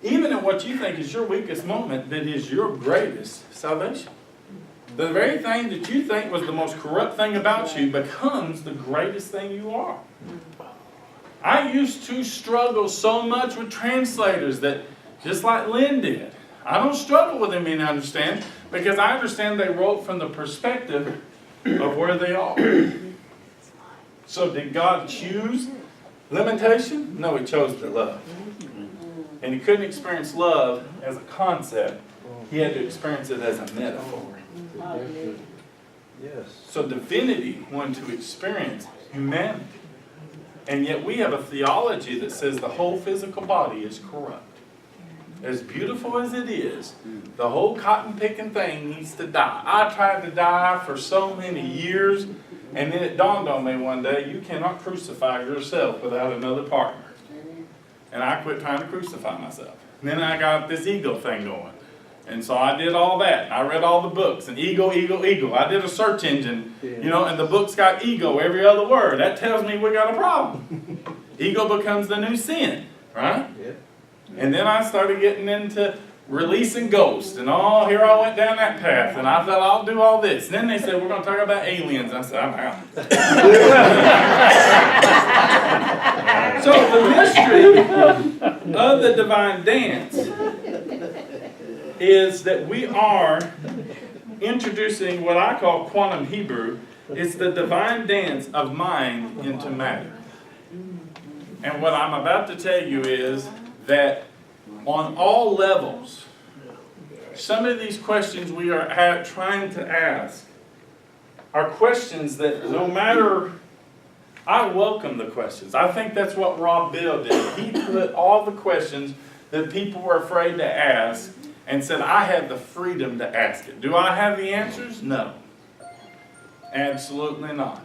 even in what you think is your weakest moment, that is your greatest salvation. The very thing that you think was the most corrupt thing about you becomes the greatest thing you are. I used to struggle so much with translators that, just like Lynn did, I don't struggle with them in understand, because I understand they wrote from the perspective of where they are. So did God choose limitation? No, he chose the love. And he couldn't experience love as a concept. He had to experience it as a metaphor. Yes. So divinity wanted to experience humanity. And yet we have a theology that says the whole physical body is corrupt. As beautiful as it is, the whole cotton-picking thing needs to die. I tried to die for so many years, and then it dawned on me one day, you cannot crucify yourself without another partner. And I quit trying to crucify myself. And then I got this ego thing going. And so I did all that. I read all the books, and ego. I did a search engine, and the book's got ego every other word. That tells me we got a problem. Ego becomes the new sin, right? Yeah. And then I started getting into releasing ghosts, and here I went down that path, and I thought I'll do all this. And then they said, we're going to talk about aliens. I said, I'm out. So the mystery of the divine dance is that we are introducing what I call quantum Hebrew. It's the divine dance of mind into matter. And what I'm about to tell you is that on all levels, some of these questions we are trying to ask are questions that no matter, I welcome the questions. I think that's what Rob Bill did. He put all the questions that people were afraid to ask and said, I have the freedom to ask it. Do I have the answers? No. Absolutely not.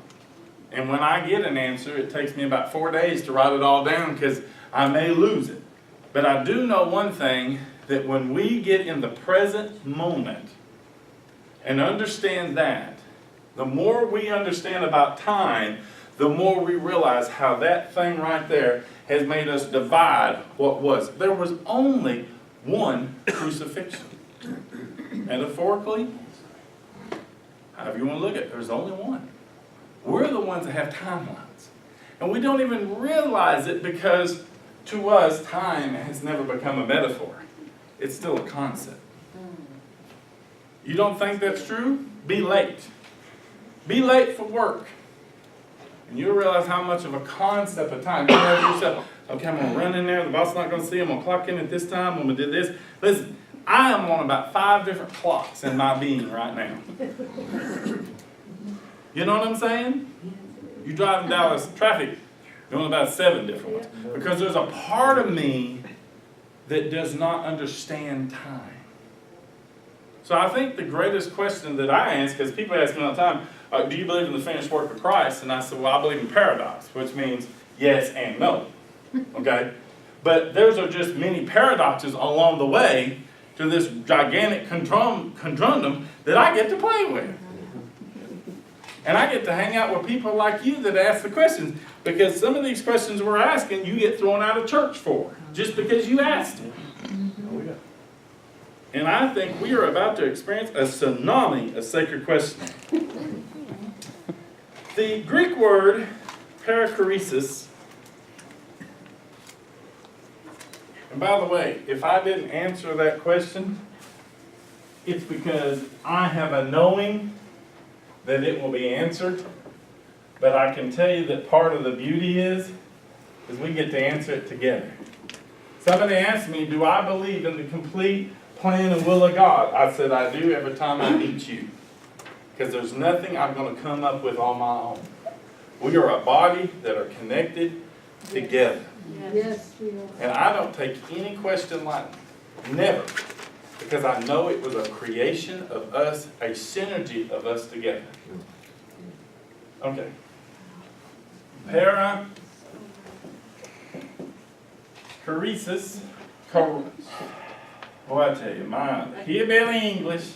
And when I get an answer, it takes me about 4 days to write it all down because I may lose it. But I do know one thing, that when we get in the present moment and understand that, the more we understand about time, the more we realize how that thing right there has made us divide what was. There was only one crucifixion. Metaphorically, however you want to look at it, there's only one. We're the ones that have timelines. And we don't even realize it because to us, time has never become a metaphor. It's still a concept. You don't think that's true? Be late. Be late for work. And you'll realize how much of a concept of time. You know to yourself, okay, I'm going to run in there. The boss is not going to see. I'm going to clock in at this time. I'm going to do this. Listen, I am on about 5 different clocks in my being right now. You know what I'm saying? You drive in Dallas traffic, you're on about 7 different ones. Because there's a part of me that does not understand time. So I think the greatest question that I ask, because people ask me all the time, do you believe in the finished work of Christ? And I said, well, I believe in paradox, which means yes and no. Okay? But those are just many paradoxes along the way to this gigantic conundrum that I get to play with. And I get to hang out with people like you that ask the questions, because some of these questions we're asking, you get thrown out of church for, just because you asked them. And I think we are about to experience a tsunami of sacred questions. The Greek word perichoresis, and by the way, if I didn't answer that question, it's because I have a knowing that it will be answered. But I can tell you that part of the beauty is we get to answer it together. Somebody asked me, do I believe in the complete plan and will of God? I said, I do every time I meet you. Because there's nothing I'm going to come up with on my own. We are a body that are connected together. Yes, we are. And I don't take any question lightly. Never. Because I know it was a creation of us, a synergy of us together. Okay. Perichoresis. Oh, I tell you, my hillbilly English.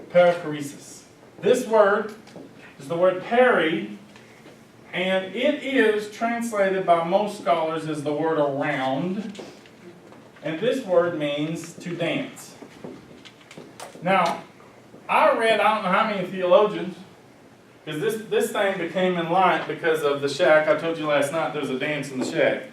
Perichoresis. This word is the word peri, and it is translated by most scholars as the word around. And this word means to dance. Now, I read, I don't know how many theologians, because this thing became in light because of the shack. I told you last night there's a dance in the shack.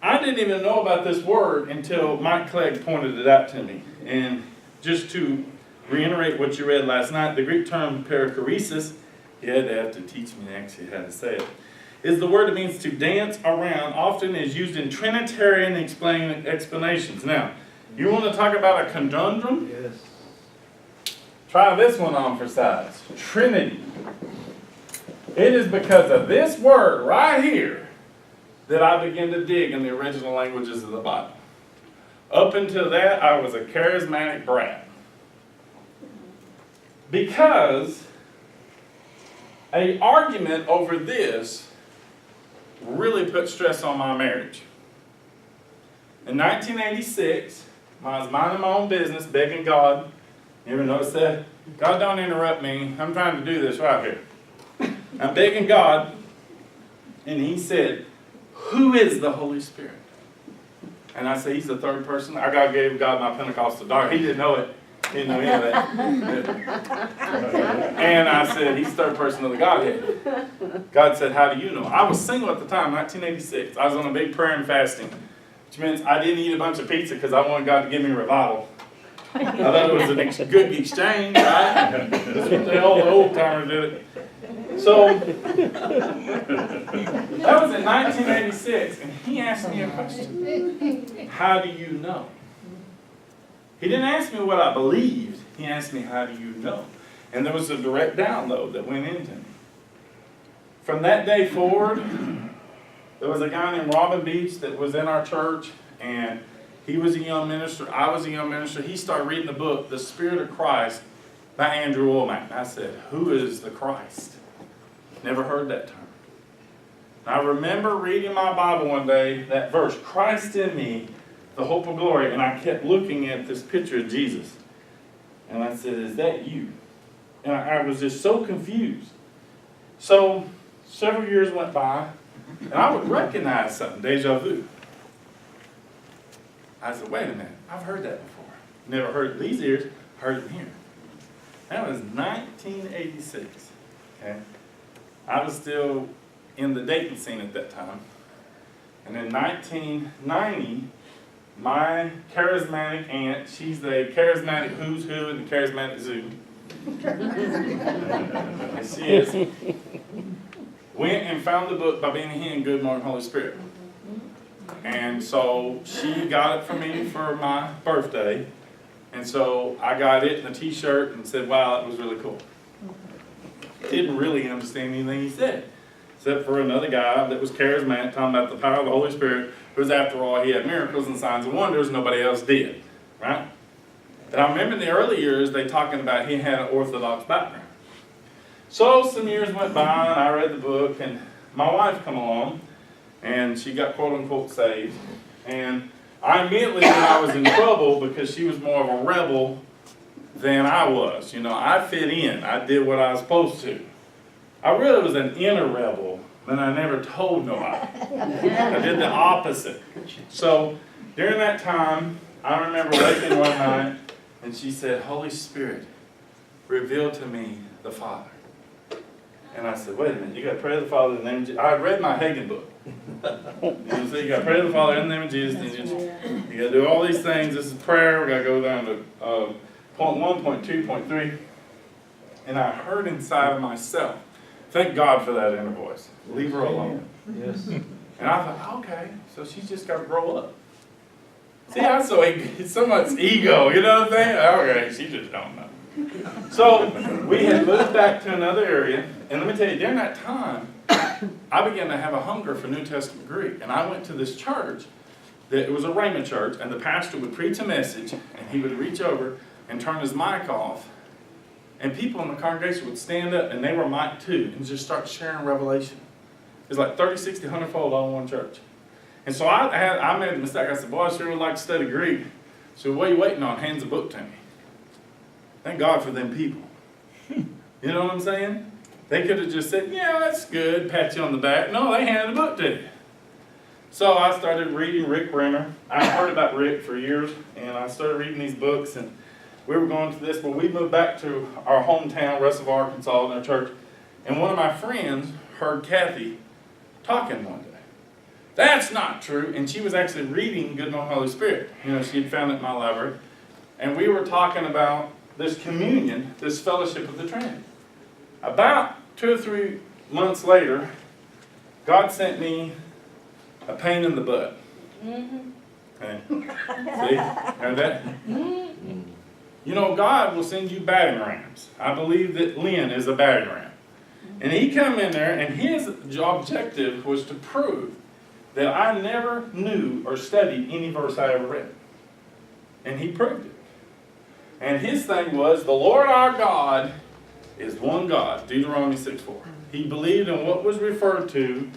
I didn't even know about this word until Mike Clegg pointed it out to me. And just to reiterate what you read last night, the Greek term perichoresis, you had to have to teach me actually how to say it, is the word that means to dance around, often is used in Trinitarian explanations. Now, you want to talk about a conundrum? Yes. Try this one on for size. Trinity. It is because of this word right here that I began to dig in the original languages of the Bible. Up until that, I was a charismatic brat. Because an argument over this really put stress on my marriage. In 1986, I was minding my own business, begging God. You ever notice that? God, don't interrupt me. I'm trying to do this right here. I'm begging God, and He said, who is the Holy Spirit? And I said, He's the third person. I gave God my Pentecostal dart. He didn't know it. He didn't know any of that. And I said, He's the third person of the Godhead. God said, how do you know? I was single at the time, 1986. I was on a big prayer and fasting, which means I didn't eat a bunch of pizza because I wanted God to give me revival. I thought it was a good exchange, right? That's what the old timers did it. So, that was in 1986, and he asked me a question. How do you know? He didn't ask me what I believed. He asked me, how do you know? And there was a direct download that went into me. From that day forward, there was a guy named Robin Beach that was in our church, and he was a young minister. I was a young minister. He started reading the book, The Spirit of Christ, by Andrew Womack. I said, who is the Christ? Never heard that term. I remember reading my Bible one day, that verse, Christ in me, the hope of glory, and I kept looking at this picture of Jesus. And I said, is that you? And I was just so confused. So, several years went by, and I would recognize something, deja vu. I said, wait a minute, I've heard that before. Never heard it in these ears, heard it here. That was 1986. Okay? I was still in the dating scene at that time. And in 1990, my charismatic aunt, she's the charismatic who's who in the charismatic zoo. She is. Went and found the book by Benny Hinn, Good Morning Holy Spirit. And so she got it for me for my birthday. And so I got it in a t-shirt and said, wow, that was really cool. Didn't really understand anything he said, except for another guy that was charismatic, talking about the power of the Holy Spirit, because after all, he had miracles and signs and wonders nobody else did, right? And I remember in the early years, they talking about he had an Orthodox background. So some years went by, and I read the book, and my wife come along, and she got quote-unquote saved. And I immediately knew I was in trouble because she was more of a rebel than I was. You know, I fit in. I did what I was supposed to. I really was an inner rebel, but I never told nobody. I did the opposite. So during that time, I remember waking one night, and she said, Holy Spirit, reveal to me the Father. And I said, wait a minute, you got to pray to the Father in the name of Jesus. I read my Hagen book. So you got to pray to the Father in the name of Jesus. And you got to do all these things. This is prayer. We got to go down to point 1, point 2, point 3. And I heard inside of myself, thank God for that inner voice. Leave her alone. Yes. And I thought, okay, so she's just got to grow up. See, I'm so much ego, you know what I'm saying? Okay, she just don't know. So we had moved back to another area, and let me tell you, during that time, I began to have a hunger for New Testament Greek, and I went to this church. It was a Rhema church, and the pastor would preach a message, and he would reach over and turn his mic off, and people in the congregation would stand up, and they were mic too, and just start sharing revelation. It was like 30, 60, 100-fold all in one church. And so I made a mistake. I said, boy, I sure would like to study Greek. So what are you waiting on? Hands the book to me. Thank God for them people. You know what I'm saying? They could have just said, yeah, that's good, pat you on the back. No, they handed the book to you. So I started reading Rick Renner. I heard about Rick for years, and I started reading these books, and we were going to this, but we moved back to our hometown, Russell, Arkansas, in our church, and one of my friends heard Kathy talking one day. That's not true, and she was actually reading Good Morning Holy Spirit. You know, she had found it in my library, and we were talking about this communion, this fellowship of the Trinity. About 2 or 3 months later, God sent me a pain in the butt. Okay. See? Heard that? You know, God will send you battering rams. I believe that Lynn is a battering ram. And he come in there, and his objective was to prove that I never knew or studied any verse I ever read. And he proved it. And his thing was, the Lord our God is one God, Deuteronomy 6:4. He believed in what was referred to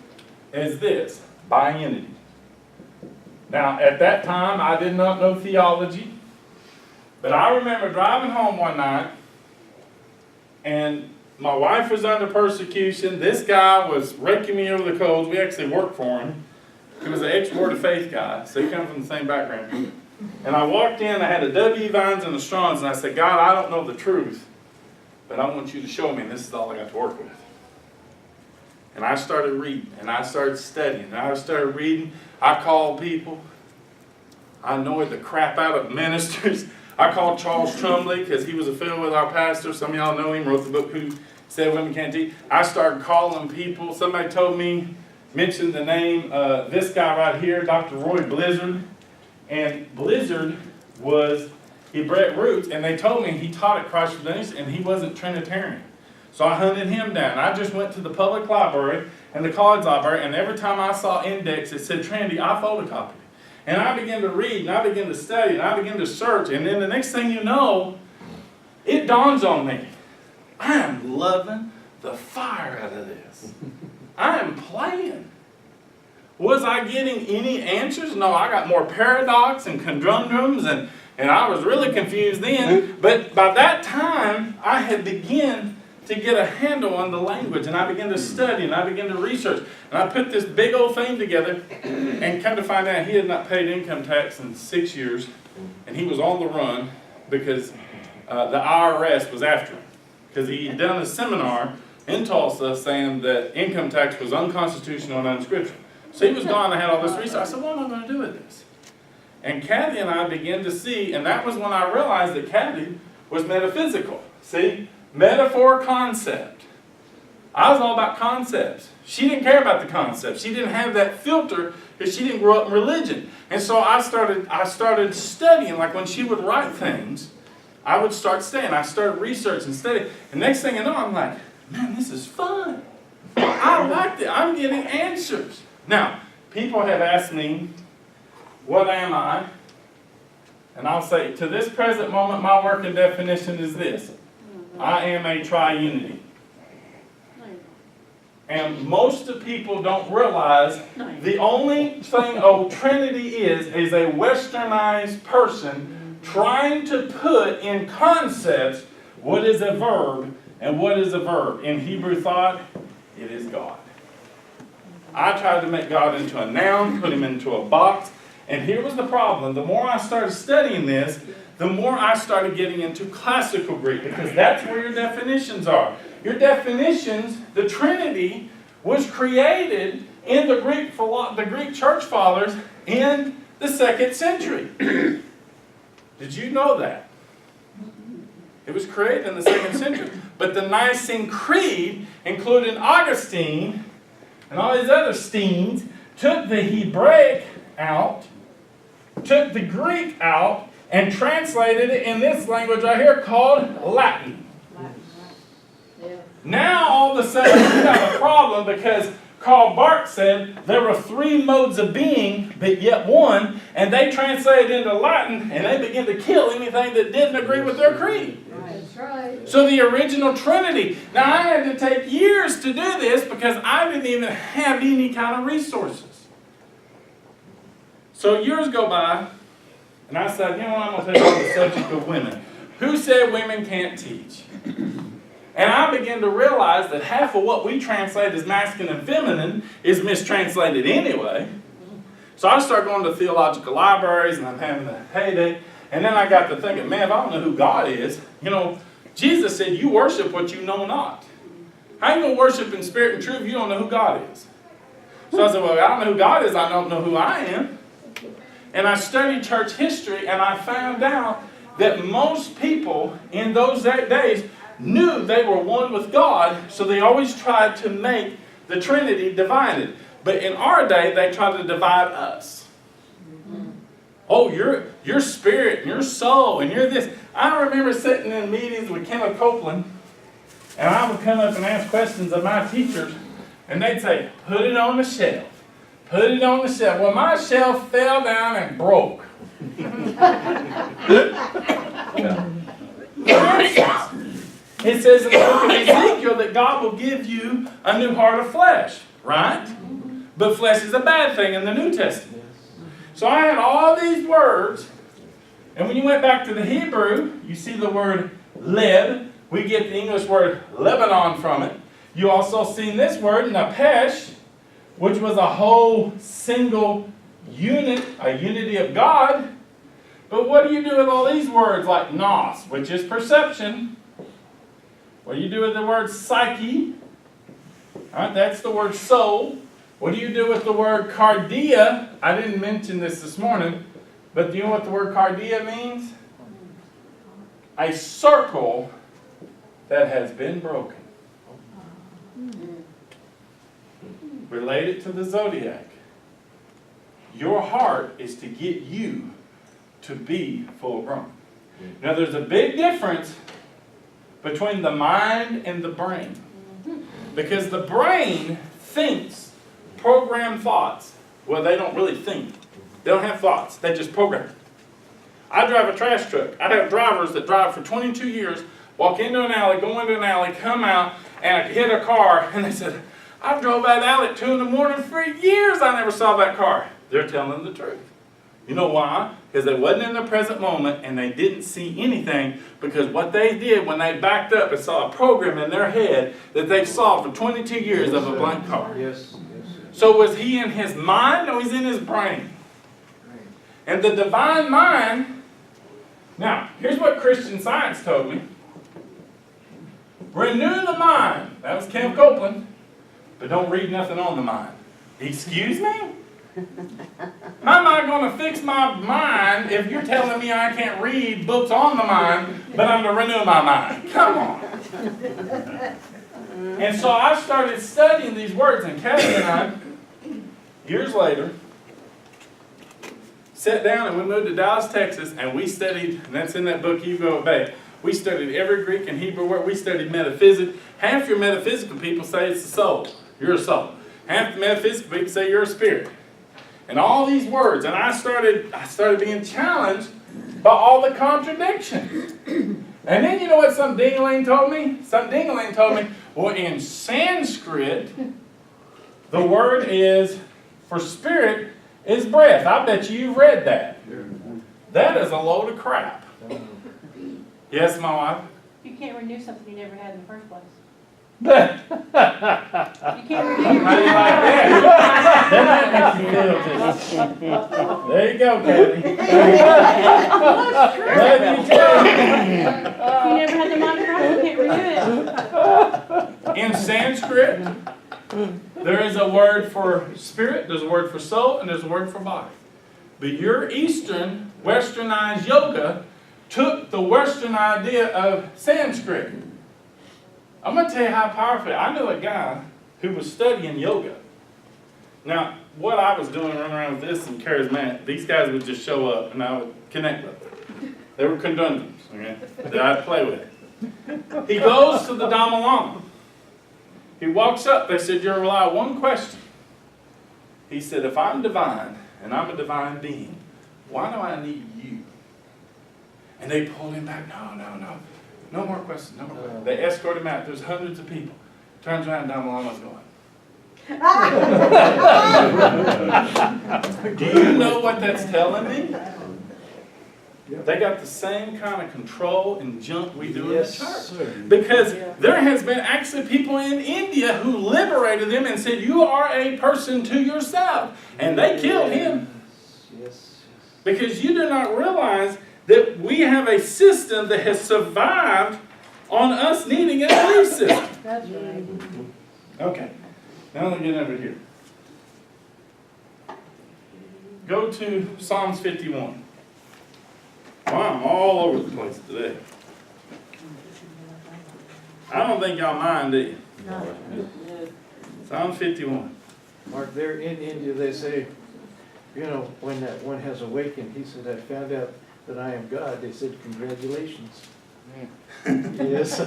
as this, biunity. Now, at that time, I did not know theology, but I remember driving home one night, and my wife was under persecution. This guy was raking me over the coals. We actually worked for him. He was an ex-Word of Faith guy, so he comes from the same background. And I walked in, I had a W. Vines and a Strong's, and I said, God, I don't know the truth, but I want you to show me, and this is all I got to work with. And I started reading, and I started studying, and I started reading. I called people. I annoyed the crap out of ministers. I called Charles Trumley, because he was affiliated with our pastor. Some of y'all know him, wrote the book, Who said women can't teach. I started calling people. Somebody told me, mentioned the name, this guy right here, Dr. Roy Blizzard. And Blizzard was Hebraic roots, and they told me he taught at Christ Redemption, and he wasn't Trinitarian. So I hunted him down. I just went to the public library and the college library, and every time I saw index that said Trinity, I photocopied it. And I began to read, and I began to study, and I began to search, and then the next thing you know, it dawns on me. I am loving the fire out of this. I am playing. Was I getting any answers? No, I got more paradox and conundrums, and I was really confused then. But by that time, I had begun to get a handle on the language, and I began to study, and I began to research. And I put this big old thing together, and come to find out he had not paid income tax in 6 years, and he was on the run because the IRS was after him. Because he had done a seminar in Tulsa saying that income tax was unconstitutional and unscriptural. So he was gone and had all this research. I said, what am I going to do with this? And Kathy and I began to see, and that was when I realized that Kathy was metaphysical. See? Metaphor, concept. I was all about concepts. She didn't care about the concepts. She didn't have that filter because she didn't grow up in religion. And so I started studying. Like when she would write things, I would start studying. I started researching, studying. And next thing you know, I'm like, man, this is fun. I liked it. I'm getting answers. Now, people have asked me, what am I? And I'll say, to this present moment, my working definition is this. I am a triunity. And most of people don't realize the only thing a Trinity is a westernized person trying to put in concepts what is a verb and what is a verb. In Hebrew thought, it is God. I tried to make God into a noun, put him into a box, and here was the problem. The more I started studying this, the more I started getting into classical Greek, because that's where your definitions are. Your definitions, the Trinity, was created in the Greek church fathers in the 2nd century. Did you know that? It was created in the 2nd century. But the Nicene Creed, including Augustine and all these other Steens, took the Hebraic out, took the Greek out, and translated it in this language right here called Latin. Now all of a sudden we got a problem because Karl Barth said there were 3 modes of being, but yet one, and they translated into Latin, and they began to kill anything that didn't agree with their creed. That's right. So the original Trinity. Now I had to take years to do this because I didn't even have any kind of resources. So years go by, and I said, you know what, I'm going to take on the subject of women. Who said women can't teach? And I began to realize that half of what we translate as masculine and feminine is mistranslated anyway. So I started going to theological libraries, and I'm having a heyday. And then I got to thinking, man, if I don't know who God is, you know, Jesus said, you worship what you know not. How are you going to worship in spirit and truth if you don't know who God is? So I said, well, I don't know who God is, I don't know who I am. And I studied church history, and I found out that most people in those days knew they were one with God, so they always tried to make the Trinity divided. But in our day, they try to divide us. Oh, your spirit, and your soul, and you're this. I remember sitting in meetings with Kenneth Copeland, and I would come up and ask questions of my teachers, and they'd say, put it on the shelf. Put it on the shelf. Well, my shelf fell down and broke. It says in the book of Ezekiel that God will give you a new heart of flesh, right? But flesh is a bad thing in the New Testament. So I had all these words, and when you went back to the Hebrew, you see the word leb. We get the English word Lebanon from it. You also seen this word, napesh, which was a whole single unit, a unity of God. But what do you do with all these words like nos, which is perception? What do you do with the word psyche? All right, that's the word soul. What do you do with the word cardia? I didn't mention this morning, but do you know what the word cardia means? A circle that has been broken. Relate it to the zodiac. Your heart is to get you to be full grown. Now there's a big difference between the mind and the brain. Because the brain thinks programmed thoughts. Well, they don't really think. They don't have thoughts. They just program it. I drive a trash truck. I have drivers that drive for 22 years, walk into an alley, go into an alley, come out, and hit a car, and they said, I drove that alley at 2 in the morning for years. I never saw that car. They're telling the truth. You know why? Because they wasn't in the present moment and they didn't see anything, because what they did when they backed up and saw a program in their head that they saw for 22 years of a blank car. Yes, yes. So was he in his mind or was he in his brain? And the divine mind, now here's what Christian Science told me. Renew the mind. That was Kenneth Copeland. But don't read nothing on the mind. Excuse me? How am I going to fix my mind if you're telling me I can't read books on the mind, but I'm to renew my mind? Come on. And so I started studying these words, and Kathy and I, years later, sat down and we moved to Dallas, Texas, and we studied, and that's in that book, You Go Obey. We studied every Greek and Hebrew word. We studied metaphysics. Half your metaphysical people say it's the soul. You're a soul. Half the metaphysical people say you're a spirit. And all these words, and I started being challenged by all the contradictions. And then you know what some ding-a-ling told me? Some ding-a-ling told me, well, in Sanskrit, the word is, for spirit, is breath. I bet you've read that. That is a load of crap. Yes, my wife? You can't renew something you never had in the first place. You You can't renew How do you like that? There you go, Kathy. Love you too. You never had the mind of Christ, you can't renew it. In Sanskrit, there is a word for spirit, there's a word for soul, and there's a word for body. But your Eastern, westernized yoga took the Western idea of Sanskrit. I'm going to tell you how powerful. I knew a guy who was studying yoga. Now, what I was doing running around with this and charismatic, these guys would just show up and I would connect with them. They were conundrums, okay, that I'd play with. He goes to the Dalai Lama. He walks up. They said, you're allowed one question. He said, if I'm divine and I'm a divine being, why do I need you? And they pulled him back. No. No more questions, no more questions. They escort him out. There's hundreds of people. Turns around, Dalai Lama's going. Do you know what that's telling me? They got the same kind of control and junk we do in the church. Because there has been actually people in India who liberated them and said, you are a person to yourself. And they killed him. Because you do not realize that we have a system that has survived on us needing a belief system. That's right. Okay, now let me get over here. Go to Psalms 51. Wow, I'm all over the place today. I don't think y'all mind, do you? No. Psalms 51. Mark, there in India, they say, you know, when that one has awakened, he said, I found out that I am God. They said, congratulations. Yes.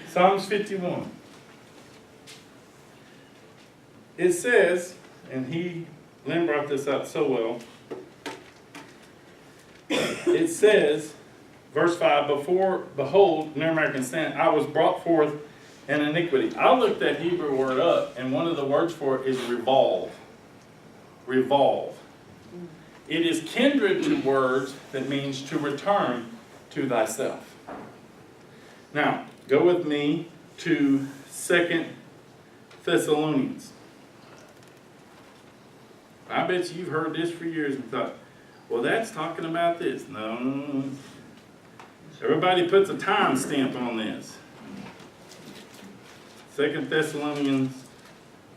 Psalms 51. It says, and Lynn brought this out so well. It says, verse 5, behold, New American Standard, I was brought forth in iniquity. I looked that Hebrew word up, and one of the words for it is revolve. Revolve. It is kindred to words that means to return to thyself. Now, go with me to 2 Thessalonians. I bet you've heard this for years and thought, well, that's talking about this. No. Everybody puts a time stamp on this. 2 Thessalonians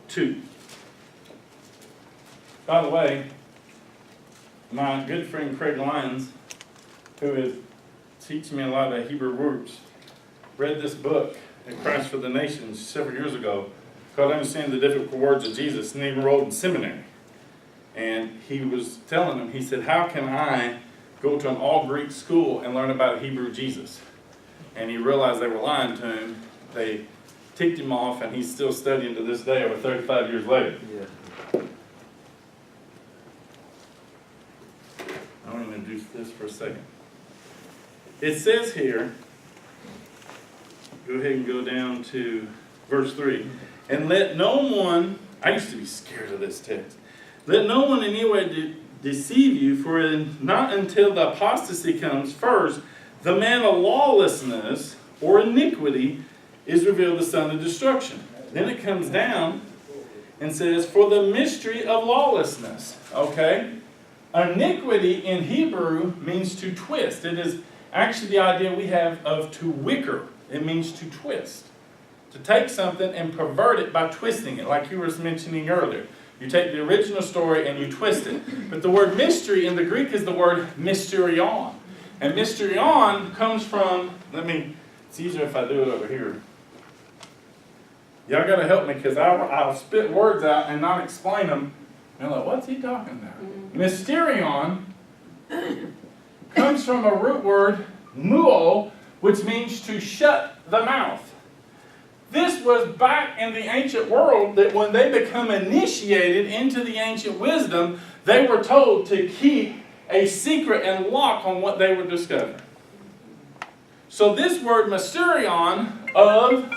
2. By the way, my good friend Craig Lyons, who is teaching me a lot of Hebrew roots, read this book in Christ for the Nations several years ago called Understanding the Difficult Words of Jesus, and he enrolled in seminary. And he was telling them, he said, how can I go to an all-Greek school and learn about a Hebrew Jesus? And he realized they were lying to him. They ticked him off, and he's still studying to this day, over 35 years later. Yeah. I want to introduce this for a second. It says here, go ahead and go down to verse 3. And let no one, I used to be scared of this text. Let no one in any way deceive you, for not until the apostasy comes first, the man of lawlessness or iniquity is revealed, the son of destruction. Then it comes down and says, for the mystery of lawlessness. Okay? Iniquity in Hebrew means to twist. It is actually the idea we have of to wicker. It means to twist. To take something and pervert it by twisting it, like you were mentioning earlier. You take the original story and you twist it. But the word mystery in the Greek is the word mysterion. And mysterion comes from, it's easier if I do it over here. Y'all got to help me, because I'll spit words out and not explain them. And you're like, what's he talking about? Mysterion comes from a root word, muo, which means to shut the mouth. This was back in the ancient world that when they become initiated into the ancient wisdom, they were told to keep a secret and lock on what they were discovering. So this word mysterion of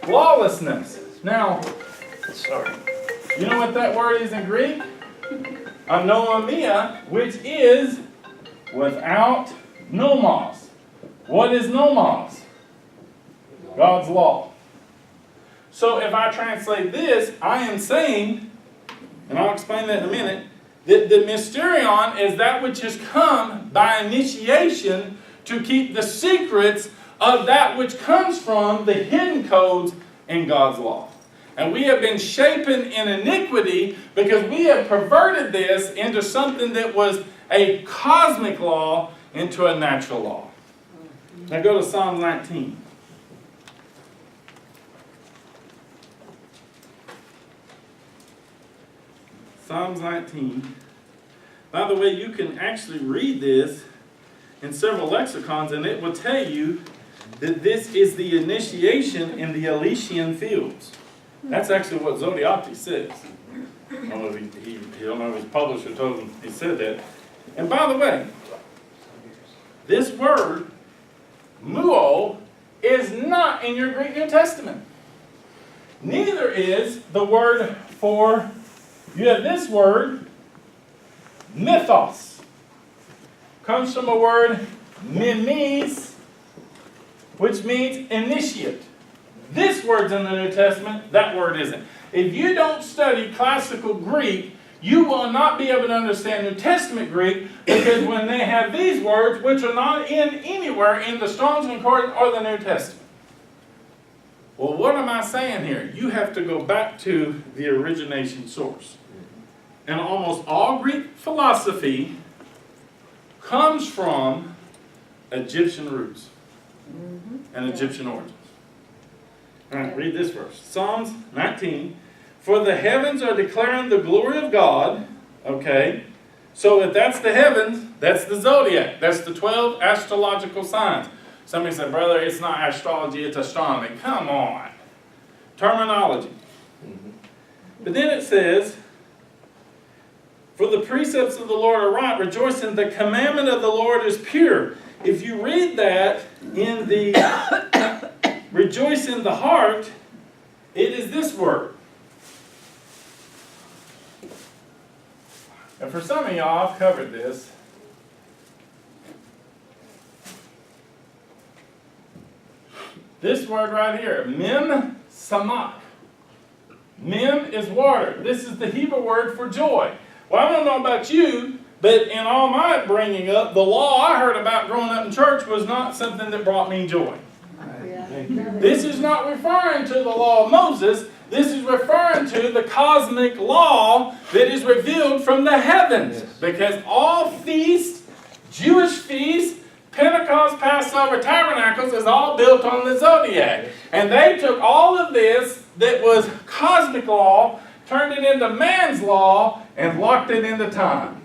lawlessness. Now, you know what that word is in Greek? Anomia, which is without nomos. What is nomos? God's law. So if I translate this, I am saying, and I'll explain that in a minute, that the mysterion is that which has come by initiation to keep the secrets of that which comes from the hidden codes in God's law. And we have been shapen in iniquity because we have perverted this into something that was a cosmic law into a natural law. Now go to Psalm 19. Psalms 19. By the way, you can actually read this in several lexicons, and it will tell you that this is the initiation in the Elysian fields. That's actually what Zodiac says. I don't know if his publisher told him he said that. And by the way, this word, muo, is not in your Greek New Testament. Neither is the word for, you have this word, mythos. Comes from a word, mimes, which means initiate. This word's in the New Testament, that word isn't. If you don't study classical Greek, you will not be able to understand New Testament Greek, because when they have these words, which are not in anywhere in the Strong's Concordance or the New Testament. Well, what am I saying here? You have to go back to the origination source. And almost all Greek philosophy comes from Egyptian roots and Egyptian origins. All right, read this verse. Psalms 19. For the heavens are declaring the glory of God. Okay. So if that's the heavens, that's the zodiac. That's the 12 astrological signs. Somebody said, brother, it's not astrology, it's astronomy. Come on. Terminology. But then it says, for the precepts of the Lord are right, rejoice in the commandment of the Lord is pure. If you read that in the rejoice in the heart, it is this word. And for some of y'all, I've covered this. This word right here, mem samak. Mem is water. This is the Hebrew word for joy. Well, I don't know about you, but in all my bringing up, the law I heard about growing up in church was not something that brought me joy. This is not referring to the law of Moses. This is referring to the cosmic law that is revealed from the heavens. Yes. Because all feasts, Jewish feasts, Pentecost, Passover, Tabernacles is all built on the zodiac. And they took all of this that was cosmic law, turned it into man's law, and locked it into time.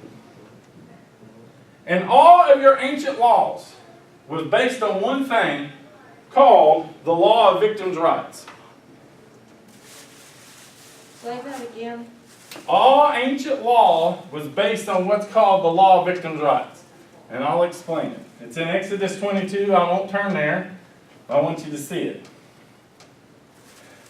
And all of your ancient laws was based on one thing called the law of victims' rights. Say that again. All ancient law was based on what's called the law of victims' rights. And I'll explain it. It's in Exodus 22. I won't turn there. I want you to see it.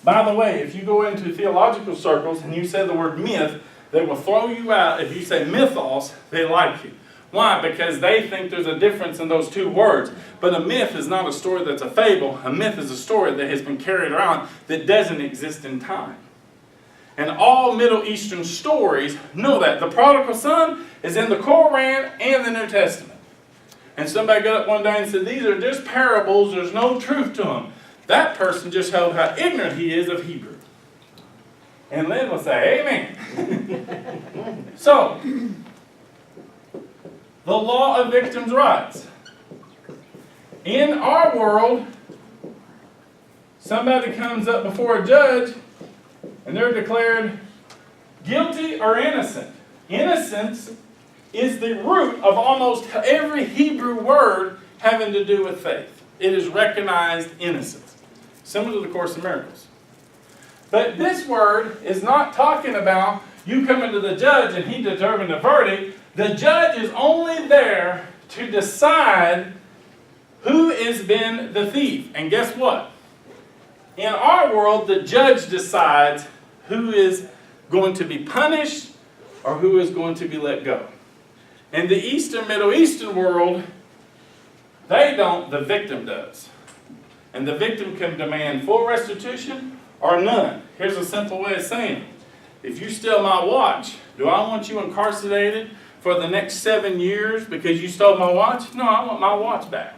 By the way, if you go into theological circles and you say the word myth, they will throw you out. If you say mythos, they like you. Why? Because they think there's a difference in those two words. But a myth is not a story that's a fable. A myth is a story that has been carried around that doesn't exist in time. And all Middle Eastern stories know that. The prodigal son is in the Koran and the New Testament. And somebody got up one day and said, these are just parables, there's no truth to them. That person just showed how ignorant he is of Hebrew. And Lynn will say, amen. So, the law of victims' rights. In our world, somebody comes up before a judge and they're declared guilty or innocent. Innocence is the root of almost every Hebrew word having to do with faith. It is recognized innocence. Similar to the Course in Miracles. But this word is not talking about you coming to the judge and he determined a verdict. The judge is only there to decide who has been the thief. And guess what? In our world, the judge decides who is going to be punished or who is going to be let go. In the Eastern, Middle Eastern world, they don't, the victim does. And the victim can demand full restitution or none. Here's a simple way of saying it. If you steal my watch, do I want you incarcerated for the next 7 years because you stole my watch? No, I want my watch back.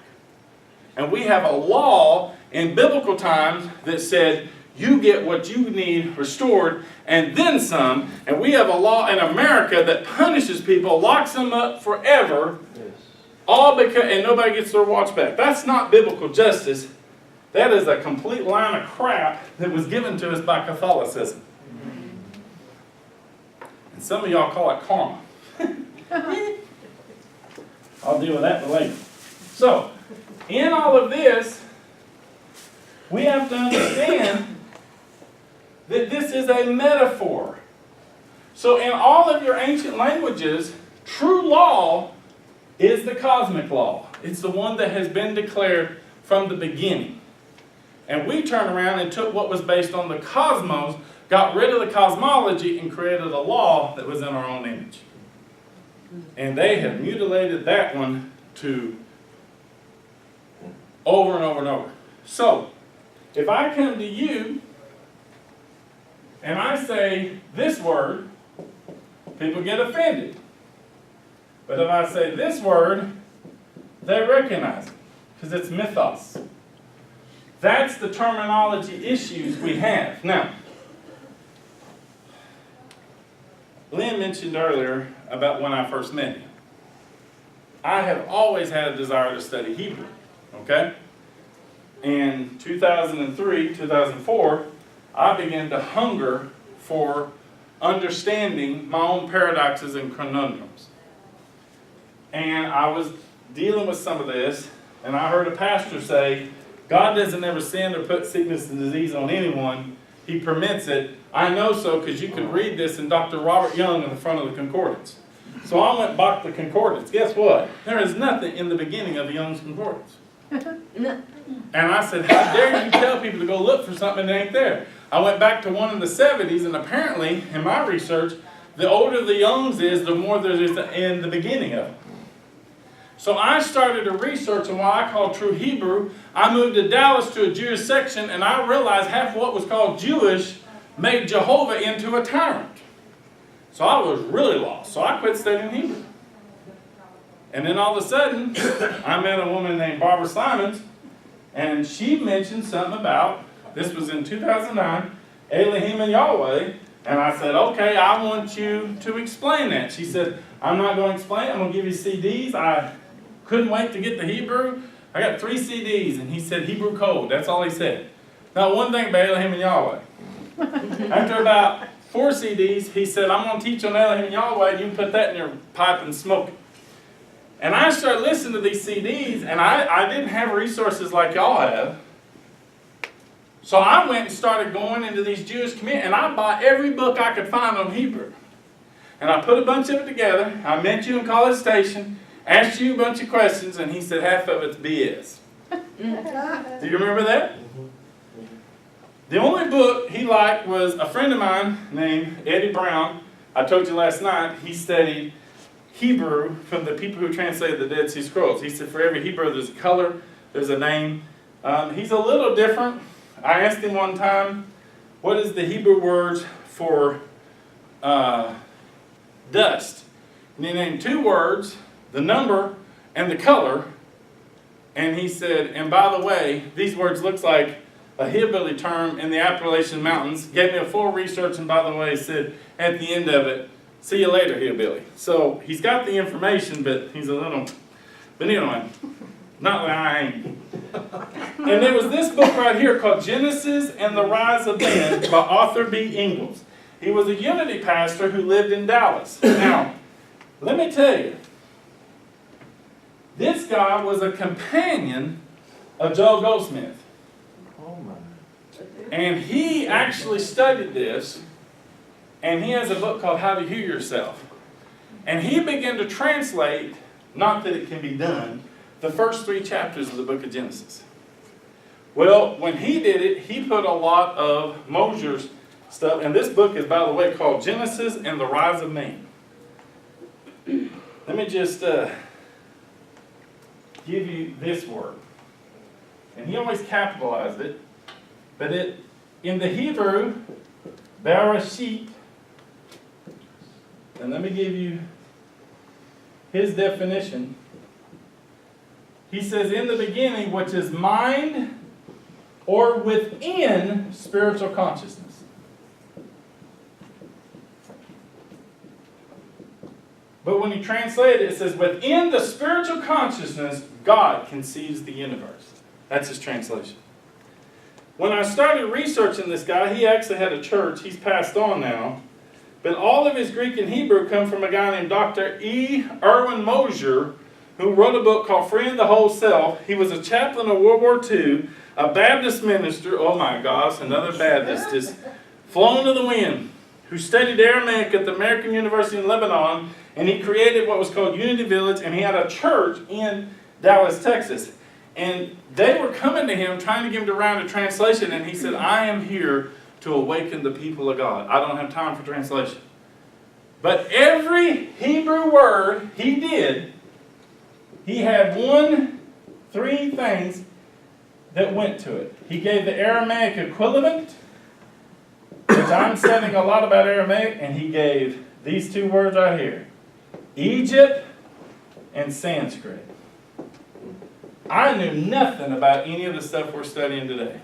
And we have a law in biblical times that said you get what you need restored and then some. And we have a law in America that punishes people, locks them up forever, all because, and nobody gets their watch back. That's not biblical justice. That is a complete line of crap that was given to us by Catholicism. And some of y'all call it karma. I'll deal with that later. So, in all of this, we have to understand that this is a metaphor. So in all of your ancient languages, true law is the cosmic law. It's the one that has been declared from the beginning. And we turned around and took what was based on the cosmos, got rid of the cosmology, and created a law that was in our own image. And they have mutilated that one to over and over and over. So, if I come to you and I say this word, people get offended. But if I say this word, they recognize it because it's mythos. That's the terminology issues we have. Now, Lynn mentioned earlier about when I first met him. I have always had a desire to study Hebrew, okay? In 2003, 2004, I began to hunger for understanding my own paradoxes and conundrums. And I was dealing with some of this, and I heard a pastor say, God doesn't ever send or put sickness and disease on anyone. He permits it. I know so because you can read this in Dr. Robert Young in the front of the concordance. So I went and bought the concordance. Guess what? There is nothing in the beginning of Young's concordance. And I said, how dare you tell people to go look for something that ain't there? I went back to one in the 70s, and apparently, in my research, the older the Young's is, the more there is in the beginning of it. So I started a research on what I call true Hebrew. I moved to Dallas to a Jewish section, and I realized half what was called Jewish made Jehovah into a tyrant. So I was really lost. So I quit studying Hebrew. And then all of a sudden, I met a woman named Barbara Simons, and she mentioned something about, this was in 2009, Elohim and Yahweh, and I said, okay, I want you to explain that. She said, I'm not going to explain it. I'm going to give you CDs. couldn't wait to get the Hebrew. I got 3 CDs, and he said Hebrew code. That's all he said. Not one thing about Elohim and Yahweh. After about 4 CDs, he said, I'm going to teach on Elohim and Yahweh, and you can put that in your pipe and smoke it. And I started listening to these CDs, and I didn't have resources like y'all have. So I went and started going into these Jewish communities, and I bought every book I could find on Hebrew. And I put a bunch of it together. I met you in College Station, asked you a bunch of questions, and he said half of it's BS. Do you remember that? The only book he liked was a friend of mine named Eddie Brown. I told you last night, he studied Hebrew from the people who translated the Dead Sea Scrolls. He said for every Hebrew there's a color, there's a name. He's a little different. I asked him one time, what is the Hebrew words for dust? And he named 2 words, the number and the color. And he said, and by the way, these words looks like a hillbilly term in the Appalachian Mountains. Gave me a full research, and by the way, said at the end of it, see you later, hillbilly. So he's got the information, but he's a little, but anyway, not like I ain't. And there was this book right here called Genesis and the Rise of Man by Arthur B. Ingalls. He was a Unity pastor who lived in Dallas. Now, let me tell you, this guy was a companion of Joel Goldsmith. Oh my. And he actually studied this, and he has a book called How to Hear Yourself. And he began to translate, not that it can be done, the first 3 chapters of the book of Genesis. Well, when he did it, he put a lot of Mosher's stuff, and this book is, by the way, called Genesis and the Rise of Man. Let me just give you this word. And he always capitalized it, but it in the Hebrew, Bereshit, and let me give you his definition. He says, in the beginning, which is mind or within spiritual consciousness. But when you translate it, it says, within the spiritual consciousness, God conceives the universe. That's his translation. When I started researching this guy, he actually had a church. He's passed on now. But all of his Greek and Hebrew come from a guy named Dr. E. Erwin Mosher, who wrote a book called Freeing the Whole Self. He was a chaplain of World War II, a Baptist minister, oh my gosh, another Baptist, just flown to the wind, who studied Aramaic at the American University in Lebanon, and he created what was called Unity Village, and he had a church in Dallas, Texas. And they were coming to him, trying to give him to round a translation, and he said, I am here to awaken the people of God. I don't have time for translation. But every Hebrew word he did, he had 3 things that went to it. He gave the Aramaic equivalent, which I'm studying a lot about Aramaic, and he gave these 2 words right here, Egypt and Sanskrit. I knew nothing about any of the stuff we're studying today.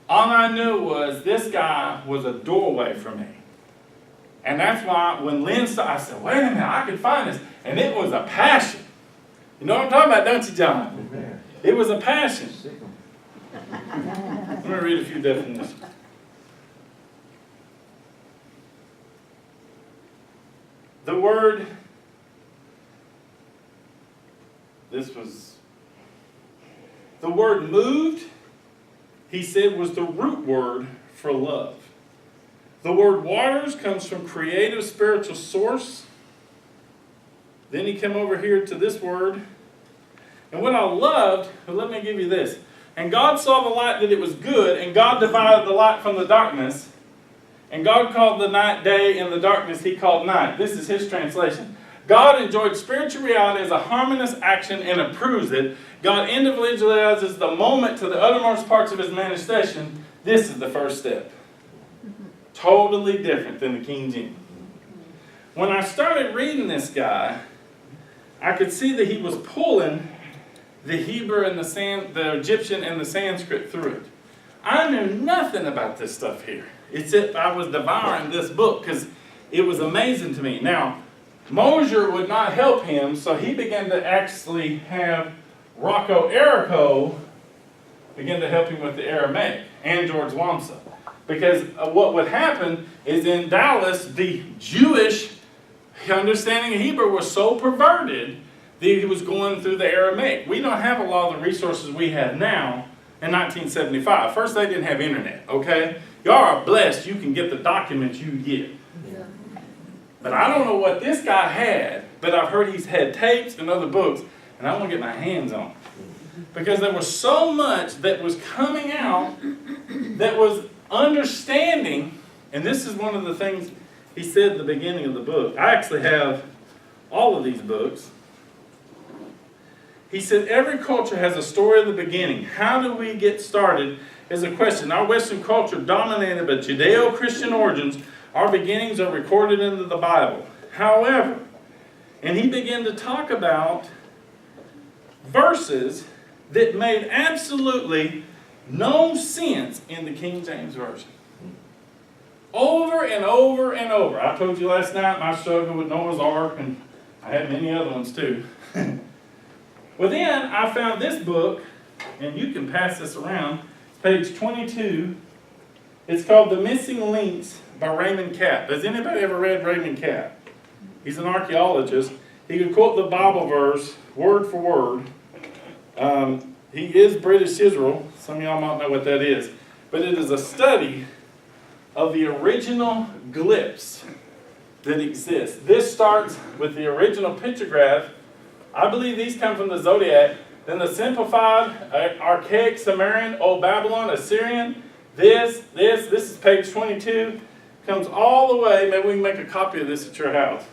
All I knew was this guy was a doorway for me. And that's why when Lynn started, I said, wait a minute, I could find this. And it was a passion. You know what I'm talking about, don't you, John? It was a passion. Let me read a few definitions. The word, the word moved, he said, was the root word for love. The word waters comes from creative spiritual source. Then he came over here to this word. And what I loved, well, let me give you this. And God saw the light that it was good, and God divided the light from the darkness. And God called the night day, and the darkness he called night. This is his translation. God enjoyed spiritual reality as a harmonious action and approves it. God individualizes the moment to the uttermost parts of his manifestation. This is the first step. Totally different than the King James. When I started reading this guy, I could see that he was pulling the Hebrew and the Egyptian and the Sanskrit through it. I knew nothing about this stuff here. It's that I was devouring this book because it was amazing to me. Now, Mosier would not help him, so he began to actually have Rocco Errico begin to help him with the Aramaic, and George Wamsa. Because what would happen is in Dallas, the Jewish understanding of Hebrew was so perverted that he was going through the Aramaic. We don't have a lot of the resources we have now in 1975. First, they didn't have internet, okay? Y'all are blessed you can get the documents you get. But I don't know what this guy had, but I've heard he's had tapes and other books, and I want to get my hands on it. Because there was so much that was coming out that was understanding, and this is one of the things he said at the beginning of the book. I actually have all of these books. He said, every culture has a story of the beginning. How do we get started is a question. Our Western culture, dominated by Judeo-Christian origins, our beginnings are recorded into the Bible. However, and he began to talk about verses that made absolutely no sense in the King James Version. Over and over and over. I told you last night my struggle with Noah's Ark, and I had many other ones too. Well, then I found this book, and you can pass this around, page 22. It's called The Missing Links by Raymond Capp. Has anybody ever read Raymond Capp? He's an archaeologist. He could quote the Bible verse word for word. He is British Israel. Some of y'all might know what that is. But it is a study of the original glyphs that exist. This starts with the original pictograph. I believe these come from the Zodiac. Then the simplified, archaic Sumerian, Old Babylon, Assyrian. This is page 22. Comes all the way. Maybe we can make a copy of this at your house.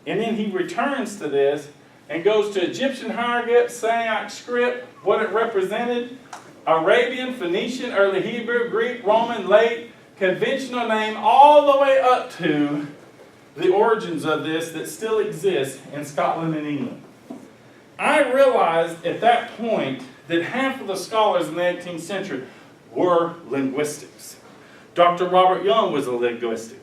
And then he returns to this and goes to Egyptian hieroglyphs, Sinaitic script, what it represented, Arabian, Phoenician, early Hebrew, Greek, Roman, late, conventional name, all the way up to the origins of this that still exists in Scotland and England. I realized at that point that half of the scholars in the 18th century were linguistics. Dr. Robert Young was a linguistic.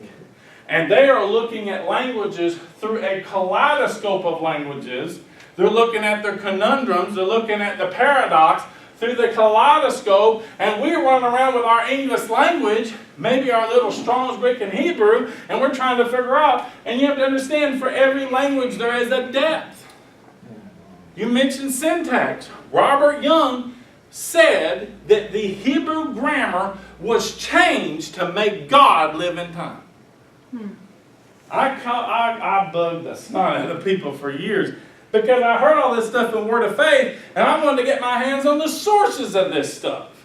And they are looking at languages through a kaleidoscope of languages. They're looking at their conundrums. They're looking at the paradox through the kaleidoscope. And we run around with our English language, maybe our little Strong's, Greek, and Hebrew, and we're trying to figure out. And you have to understand, for every language there is a depth. You mentioned syntax. Robert Young said that the Hebrew grammar was changed to make God live in time. I bugged the snot out of people for years because I heard all this stuff in Word of Faith, and I wanted to get my hands on the sources of this stuff.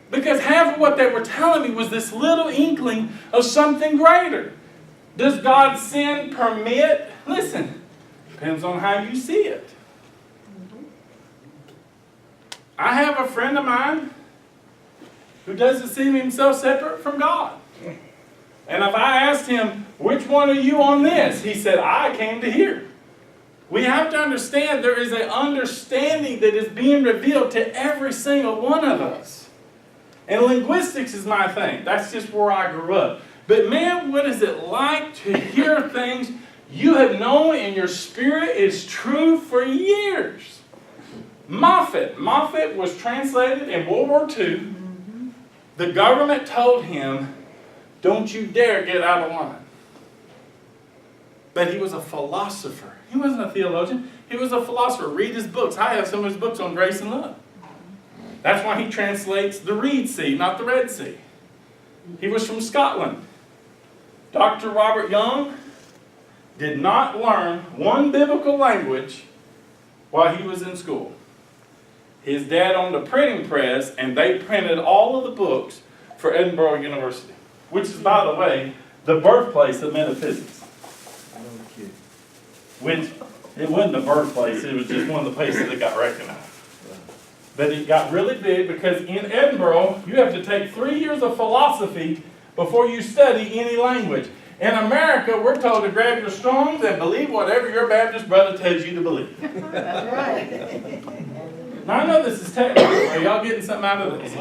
Because half of what they were telling me was this little inkling of something greater. Does God's sin permit? Listen, depends on how you see it. I have a friend of mine who doesn't see himself separate from God. And if I asked him, which one are you on this? He said, I came to hear. We have to understand there is an understanding that is being revealed to every single one of us. And linguistics is my thing. That's just where I grew up. But man, what is it like to hear things you have known in your spirit is true for years? Moffat was translated in World War II. The government told him, don't you dare get out of line. But he was a philosopher. He wasn't a theologian. He was a philosopher. Read his books. I have some of his books on grace and love. That's why he translates the Reed Sea, not the Red Sea. He was from Scotland. Dr. Robert Young did not learn one biblical language while he was in school. His dad owned a printing press, and they printed all of the books for Edinburgh University, which is, by the way, the birthplace of metaphysics. Which, it wasn't the birthplace, it was just one of the places that got recognized. But it got really big because in Edinburgh, you have to take 3 years of philosophy before you study any language. In America, we're told to grab your Strong's and believe whatever your Baptist brother tells you to believe. That's right. Now, I know this is technical. Are y'all getting something out of this?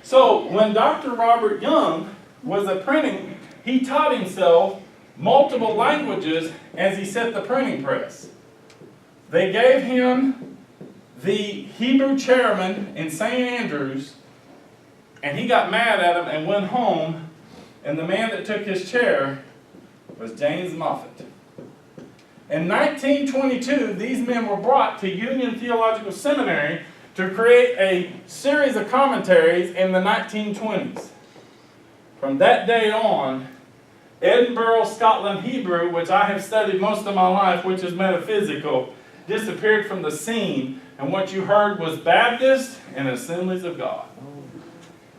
So, when Dr. Robert Young was a printing he taught himself multiple languages as he set the printing press. They gave him the Hebrew chairman in St. Andrews, and he got mad at him and went home, and the man that took his chair was James Moffat. In 1922, these men were brought to Union Theological Seminary to create a series of commentaries in the 1920s. From that day on, Edinburgh, Scotland Hebrew, which I have studied most of my life, which is metaphysical, disappeared from the scene, and what you heard was Baptist and Assemblies of God.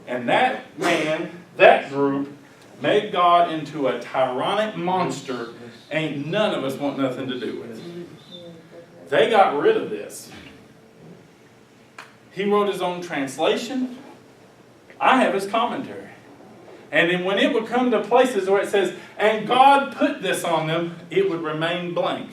And that man, that group, made God into a tyrannic monster ain't none of us want nothing to do with. They got rid of this. He wrote his own translation. I have his commentary. And then when it would come to places where it says, and God put this on them, it would remain blank.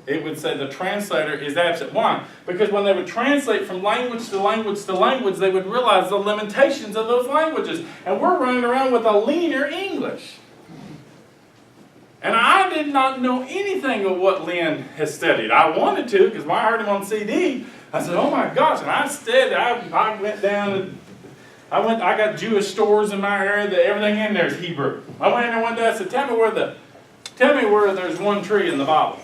It would say the translator is absent. Why? Because when they would translate from language to language to language, they would realize the limitations of those languages. And we're running around with a leaner English. And I did not know anything of what Lynn has studied. I wanted to, because when I heard him on CD, I said, oh my gosh, and I studied, I went down and I got Jewish stores in my area that everything in there is Hebrew. I went in there one day, I said, tell me where there's one tree in the Bible.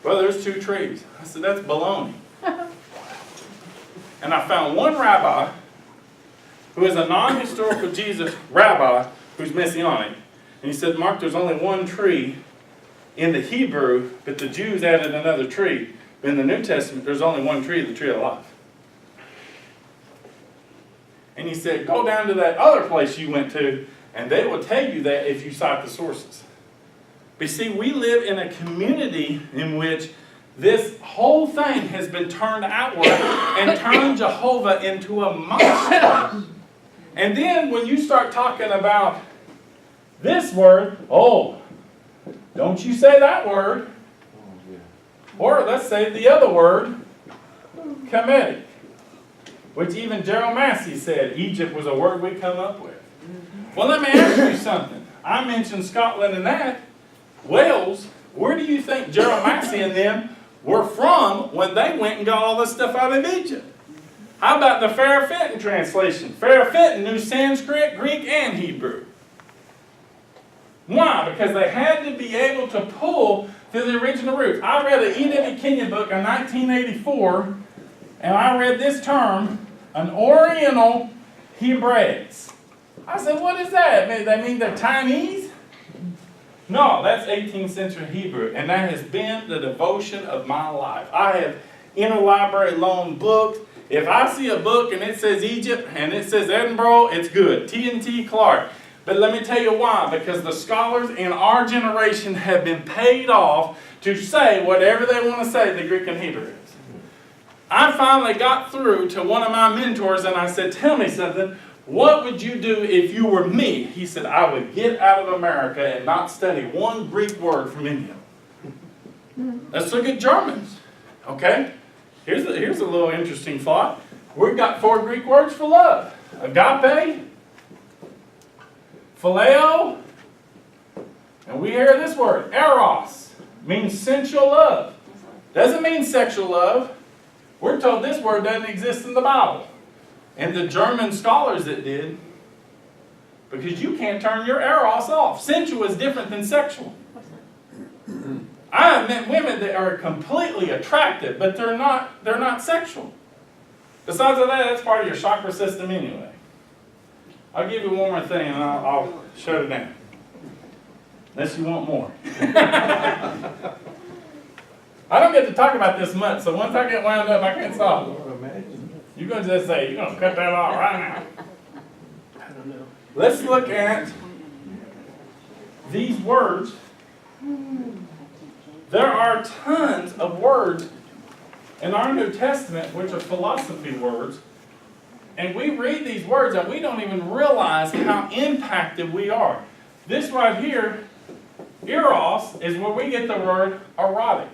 Well, there's two trees. I said, that's baloney. And I found one rabbi who is a non-historical Jesus rabbi who's Messianic. And he said, Mark, there's only one tree in the Hebrew, but the Jews added another tree. But in the New Testament, there's only one tree, the tree of life. And he said, go down to that other place you went to, and they will tell you that if you cite the sources. But see, we live in a community in which this whole thing has been turned outward and turned Jehovah into a monster. And then when you start talking about this word, oh, don't you say that word. Or let's say the other word, Kemetic, which even Gerald Massey said Egypt was a word we come up with. Well, let me ask you something. I mentioned Scotland and that. Wales, where do you think Gerald Massey and them were from when they went and got all this stuff out of Egypt? How about the Farrah Fenton translation? Farrah Fenton knew Sanskrit, Greek, and Hebrew. Why? Because they had to be able to pull through the original roots. I read an E.W. Kenyon book in 1984, and I read this term, an Oriental Hebraics. I said, what is that? They mean they're Chinese? No, that's 18th century Hebrew, and that has been the devotion of my life. I have interlibrary loaned books. If I see a book and it says Egypt and it says Edinburgh, it's good. T&T Clark. But let me tell you why. Because the scholars in our generation have been paid off to say whatever they want to say the Greek and Hebrew is. I finally got through to one of my mentors and I said, tell me something. What would you do if you were me? He said, I would get out of America and not study one Greek word from India. Let's look at Germans. Okay? Here's a little interesting thought. We've got 4 Greek words for love. Agape, phileo, and we hear this word, eros, means sensual love. Doesn't mean sexual love. We're told this word doesn't exist in the Bible. And the German scholars it did, because you can't turn your eros off. Sensual is different than sexual. I have met women that are completely attractive, but they're not sexual. Besides that, that's part of your chakra system anyway. I'll give you one more thing and I'll shut it down. Unless you want more. I don't get to talk about this much, so once I get wound up, I can't stop. You're going to just say, you're going to cut that off right now. I don't know. Let's look at these words. There are tons of words in our New Testament which are philosophy words. And we read these words and we don't even realize how impacted we are. This right here, eros, is where we get the word erotic.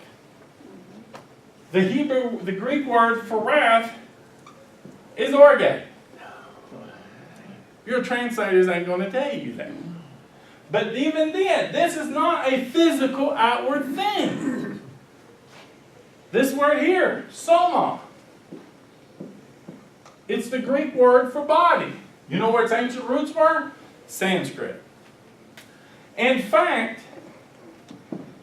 The Greek word for wrath is orge. Your translators ain't going to tell you that. But even then, this is not a physical outward thing. This word here, soma, it's the Greek word for body. You know where its ancient roots were? Sanskrit. In fact,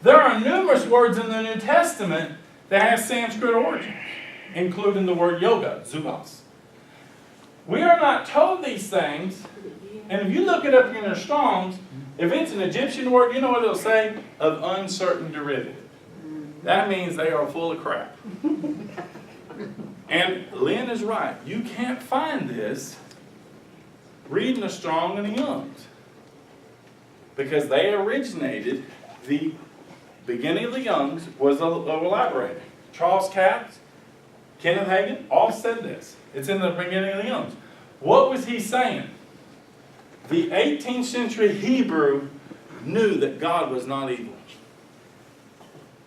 there are numerous words in the New Testament that have Sanskrit origins, including the word yoga, zubas. We are not told these things, and if you look it up in your Strong's, if it's an Egyptian word, you know what it'll say? Of uncertain derivative. That means they are full of crap. And Lynn is right. You can't find this reading the Strong and the Young's, because they originated, the beginning of the Young's was elaborated. Charles Capps, Kenneth Hagin, all said this. It's in the beginning of the Young's. What was he saying? The 18th century Hebrew knew that God was not evil.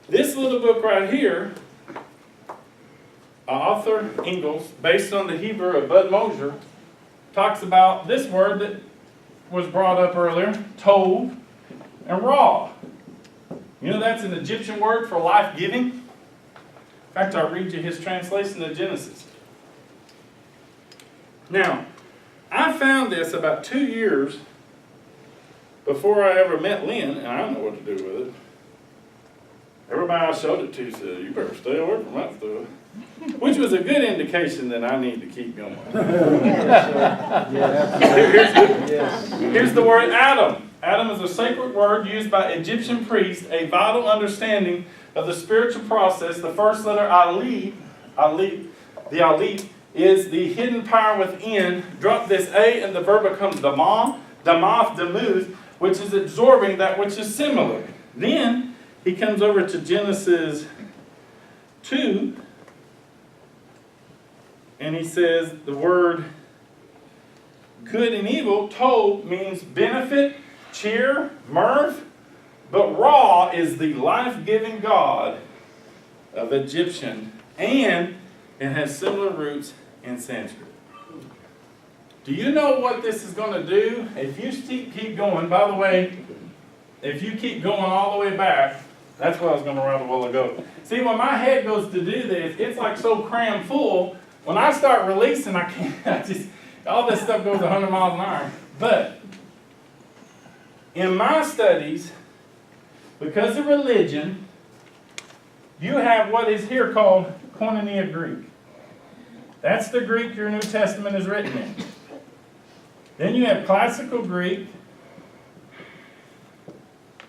This little book right here, author Ingalls, based on the Hebrew of Bud Mosher, talks about this word that was brought up earlier, tov and ra. You know that's an Egyptian word for life-giving? In fact, I'll read you his translation of Genesis. Now, I found this about 2 years before I ever met Lynn, and I don't know what to do with it. Everybody I showed it to said, you better stay away from that stuff. Which was a good indication that I need to keep going. Here's the word Adam. Adam is a sacred word used by Egyptian priests, a vital understanding of the spiritual process. The first letter, Aleph, the Aleph, is the hidden power within. Drop this A and the verb becomes damah, damath, demuth, which is absorbing that which is similar. Then he comes over to Genesis 2, and he says the word good and evil, tov, means benefit, cheer, mirth, but Ra is the life-giving God of Egyptian, and it has similar roots in Sanskrit. Do you know what this is going to do? If you keep going, by the way, if you keep going all the way back, that's what I was going to write a while ago. See, when my head goes to do this, it's like so crammed full. When I start releasing, I can't, all this stuff goes 100 miles an hour. But in my studies, because of religion, you have what is here called Koinonia Greek. That's the Greek your New Testament is written in. Then you have Classical Greek.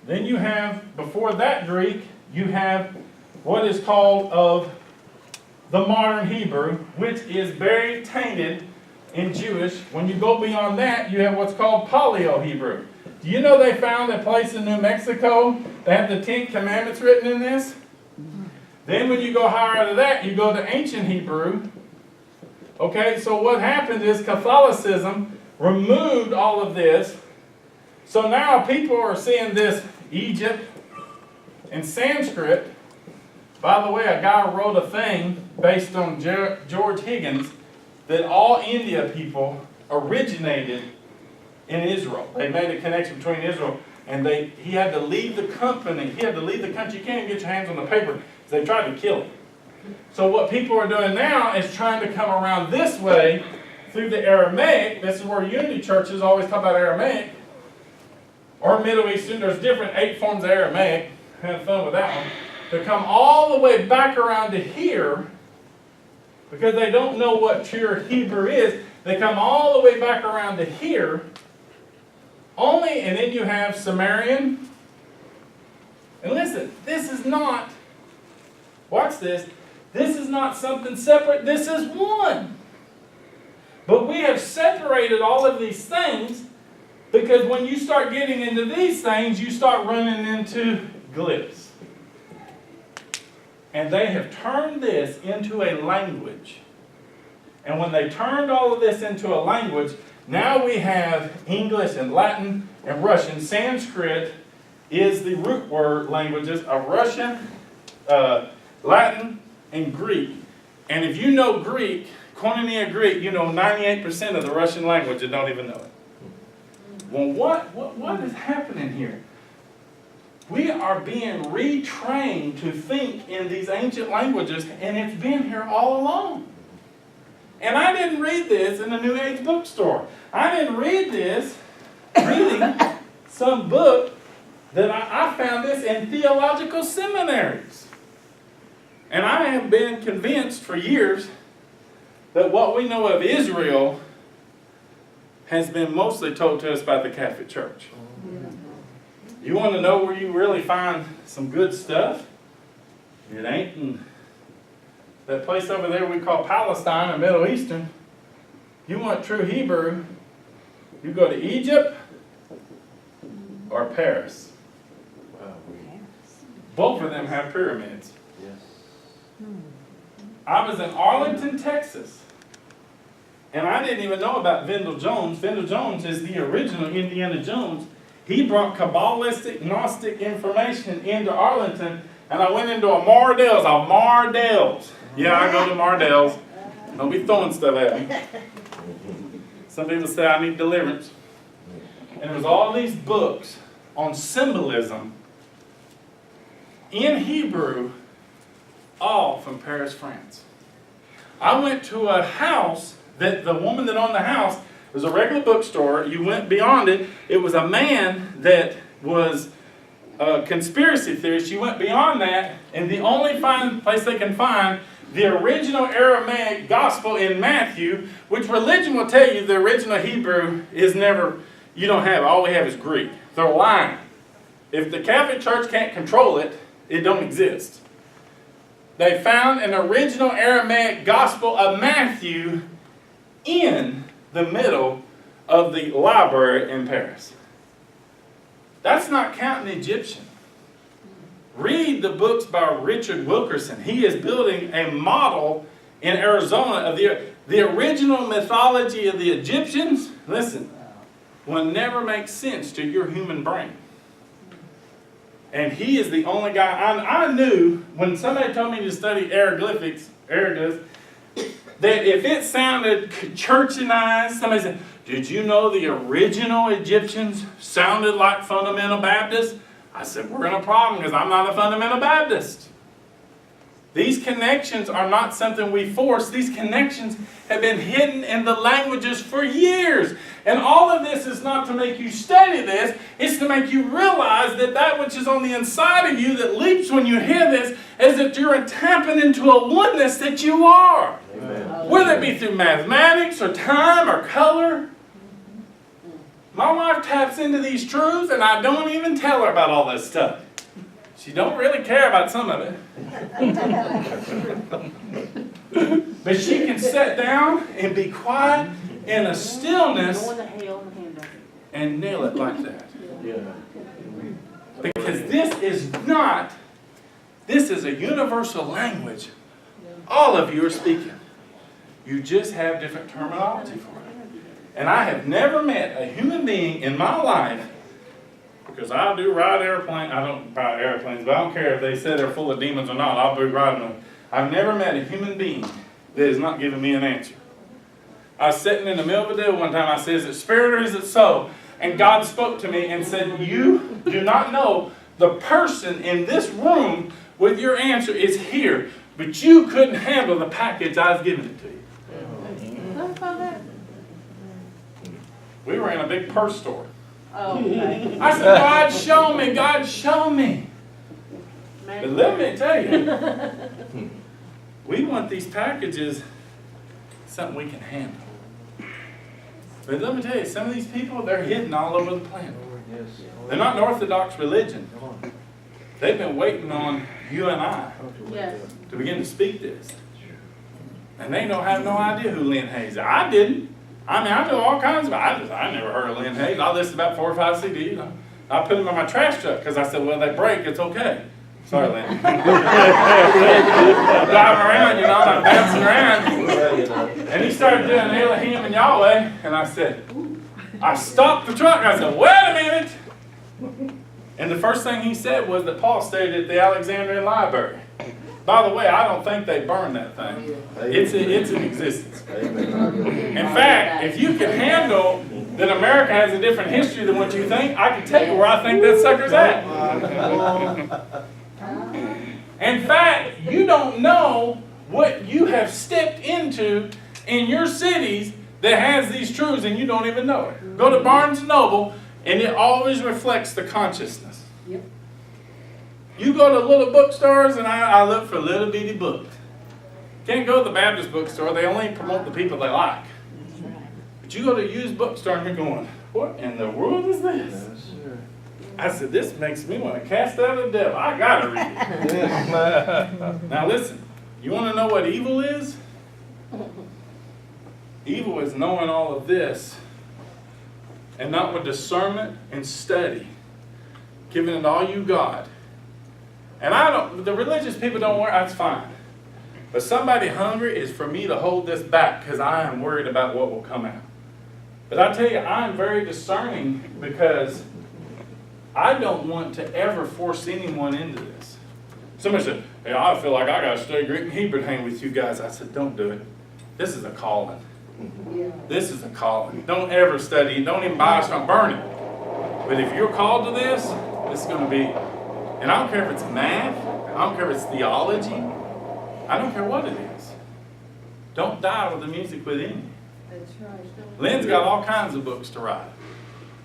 Then you have, before that Greek, you have what is called of the modern Hebrew, which is very tainted in Jewish. When you go beyond that, you have what's called Paleo-Hebrew. Do you know they found a place in New Mexico that had the 10 Commandments written in this? Then when you go higher out of that, you go to Ancient Hebrew. Okay, so what happened is Catholicism removed all of this. So now people are seeing this Egypt and Sanskrit. By the way, a guy wrote a thing based on George Higgins that all India people originated in Israel. They made a connection between Israel, and he had to leave the company. He had to leave the country. You can't get your hands on the paper. So they tried to kill him. So what people are doing now is trying to come around this way through the Aramaic. This is where unity churches always talk about Aramaic. Or Middle Eastern. There's different 8 forms of Aramaic. Had fun with that one. To come all the way back around to here, because they don't know what pure Hebrew is. They come all the way back around to here. And then you have Sumerian. And listen, this is not, watch this, this is not something separate, this is one. But we have separated all of these things, because when you start getting into these things, you start running into glyphs. And they have turned this into a language. And when they turned all of this into a language, now we have English and Latin and Russian. Sanskrit is the root word languages of Russian, Latin, and Greek. And if you know Greek, Koinonia Greek, you know 98% of the Russian language and don't even know it. Well, what is happening here? We are being retrained to think in these ancient languages, and it's been here all along. And I didn't read this in the New Age bookstore. I didn't read this reading some book that I found this in theological seminaries. And I have been convinced for years that what we know of Israel has been mostly told to us by the Catholic Church. You want to know where you really find some good stuff? It ain't in that place over there we call Palestine or Middle Eastern. You want true Hebrew, you go to Egypt or Paris. Both of them have pyramids. I was in Arlington, Texas, and I didn't even know about Vendel Jones. Vendel Jones is the original Indiana Jones. He brought Kabbalistic, Gnostic information into Arlington, and I went into a Mardell's. Yeah, I go to Mardell's. Don't be throwing stuff at me. Some people say I need deliverance. And there was all these books on symbolism in Hebrew, all from Paris, France. I went to a house that the woman that owned the house, it was a regular bookstore. You went beyond it. It was a man that was a conspiracy theorist. You went beyond that, and the only place they can find the original Aramaic gospel in Matthew, which religion will tell you the original Hebrew is never, you don't have, all we have is Greek. They're lying. If the Catholic Church can't control it, it don't exist. They found an original Aramaic gospel of Matthew in the middle of the library in Paris. That's not counting Egyptian. Read the books by Richard Wilkerson. He is building a model in Arizona of the original mythology of the Egyptians. Listen, will never make sense to your human brain. And he is the only guy, I knew when somebody told me to study hieroglyphs, that if it sounded churchanized, somebody said, did you know the original Egyptians sounded like fundamental Baptists? I said, we're in a problem because I'm not a fundamental Baptist. These connections are not something we force. These connections have been hidden in the languages for years. And all of this is not to make you study this. It's to make you realize that that which is on the inside of you that leaps when you hear this is that you're tapping into a oneness that you are. Amen. Whether it be through mathematics or time or color. My wife taps into these truths and I don't even tell her about all this stuff. She don't really care about some of it. But she can sit down and be quiet in a stillness and nail it like that. Because this is a universal language. All of you are speaking. You just have different terminology for it. And I have never met a human being in my life, because I do ride airplanes. I don't ride airplanes, but I don't care if they say they're full of demons or not. I'll be riding them. I've never met a human being that has not given me an answer. I was sitting in the middle of a deal one time. I said, is it spirit or is it soul? And God spoke to me and said, you do not know the person in this room with your answer is here, but you couldn't handle the package I was giving it to you. We were in a big purse store. Oh, okay. I said, God, show me. God, show me. But let me tell you, we want these packages, something we can handle. But let me tell you, some of these people, they're hidden all over the planet. They're not an Orthodox religion. They've been waiting on you and I to begin to speak this. And they don't have no idea who Lynn Hayes is. I didn't. I mean, I know all kinds of, I never heard of Lynn Hayes. I listened to about 4 or 5 CDs. I put them in my trash truck because I said, well, they break, it's okay. Sorry, Lynn. I'm driving around, and I'm bouncing around. And he started doing Elohim and Yahweh, and I said, I stopped the truck, and I said, wait a minute. And the first thing he said was that Paul stayed at the Alexandrian Library. By the way, I don't think they burned that thing. It's in existence. In fact, if you can handle that America has a different history than what you think, I can tell you where I think that sucker's at. In fact, you don't know what you have stepped into in your cities that has these truths and you don't even know it. Go to Barnes & Noble and it always reflects the consciousness. Yep. You go to little bookstores and I look for little bitty books. Can't go to the Baptist bookstore, they only promote the people they like. But you go to a used bookstore and you're going, what in the world is this? Yes, sir. I said, this makes me want to cast out the devil. I gotta read it. Now listen, you want to know what evil is? Evil is knowing all of this and not with discernment and study, giving it all you got. And the religious people don't worry, that's fine. But somebody hungry is for me to hold this back because I am worried about what will come out. But I tell you, I am very discerning because I don't want to ever force anyone into this. Somebody said, hey, I feel like I got to study Greek and Hebrew to hang with you guys. I said, don't do it. This is a calling. This is a calling. Don't ever study it. Don't even buy it. Start burning. But if you're called to this, this is going to be, and I don't care if it's math. I don't care if it's theology. I don't care what it is. Don't die with the music within you. That's right. Lynn's got all kinds of books to write.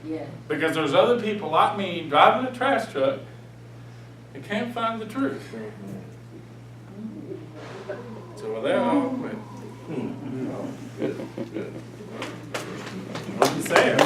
Yeah. Because there's other people like me driving a trash truck that can't find the truth. So with that, I'll quit. What you saying?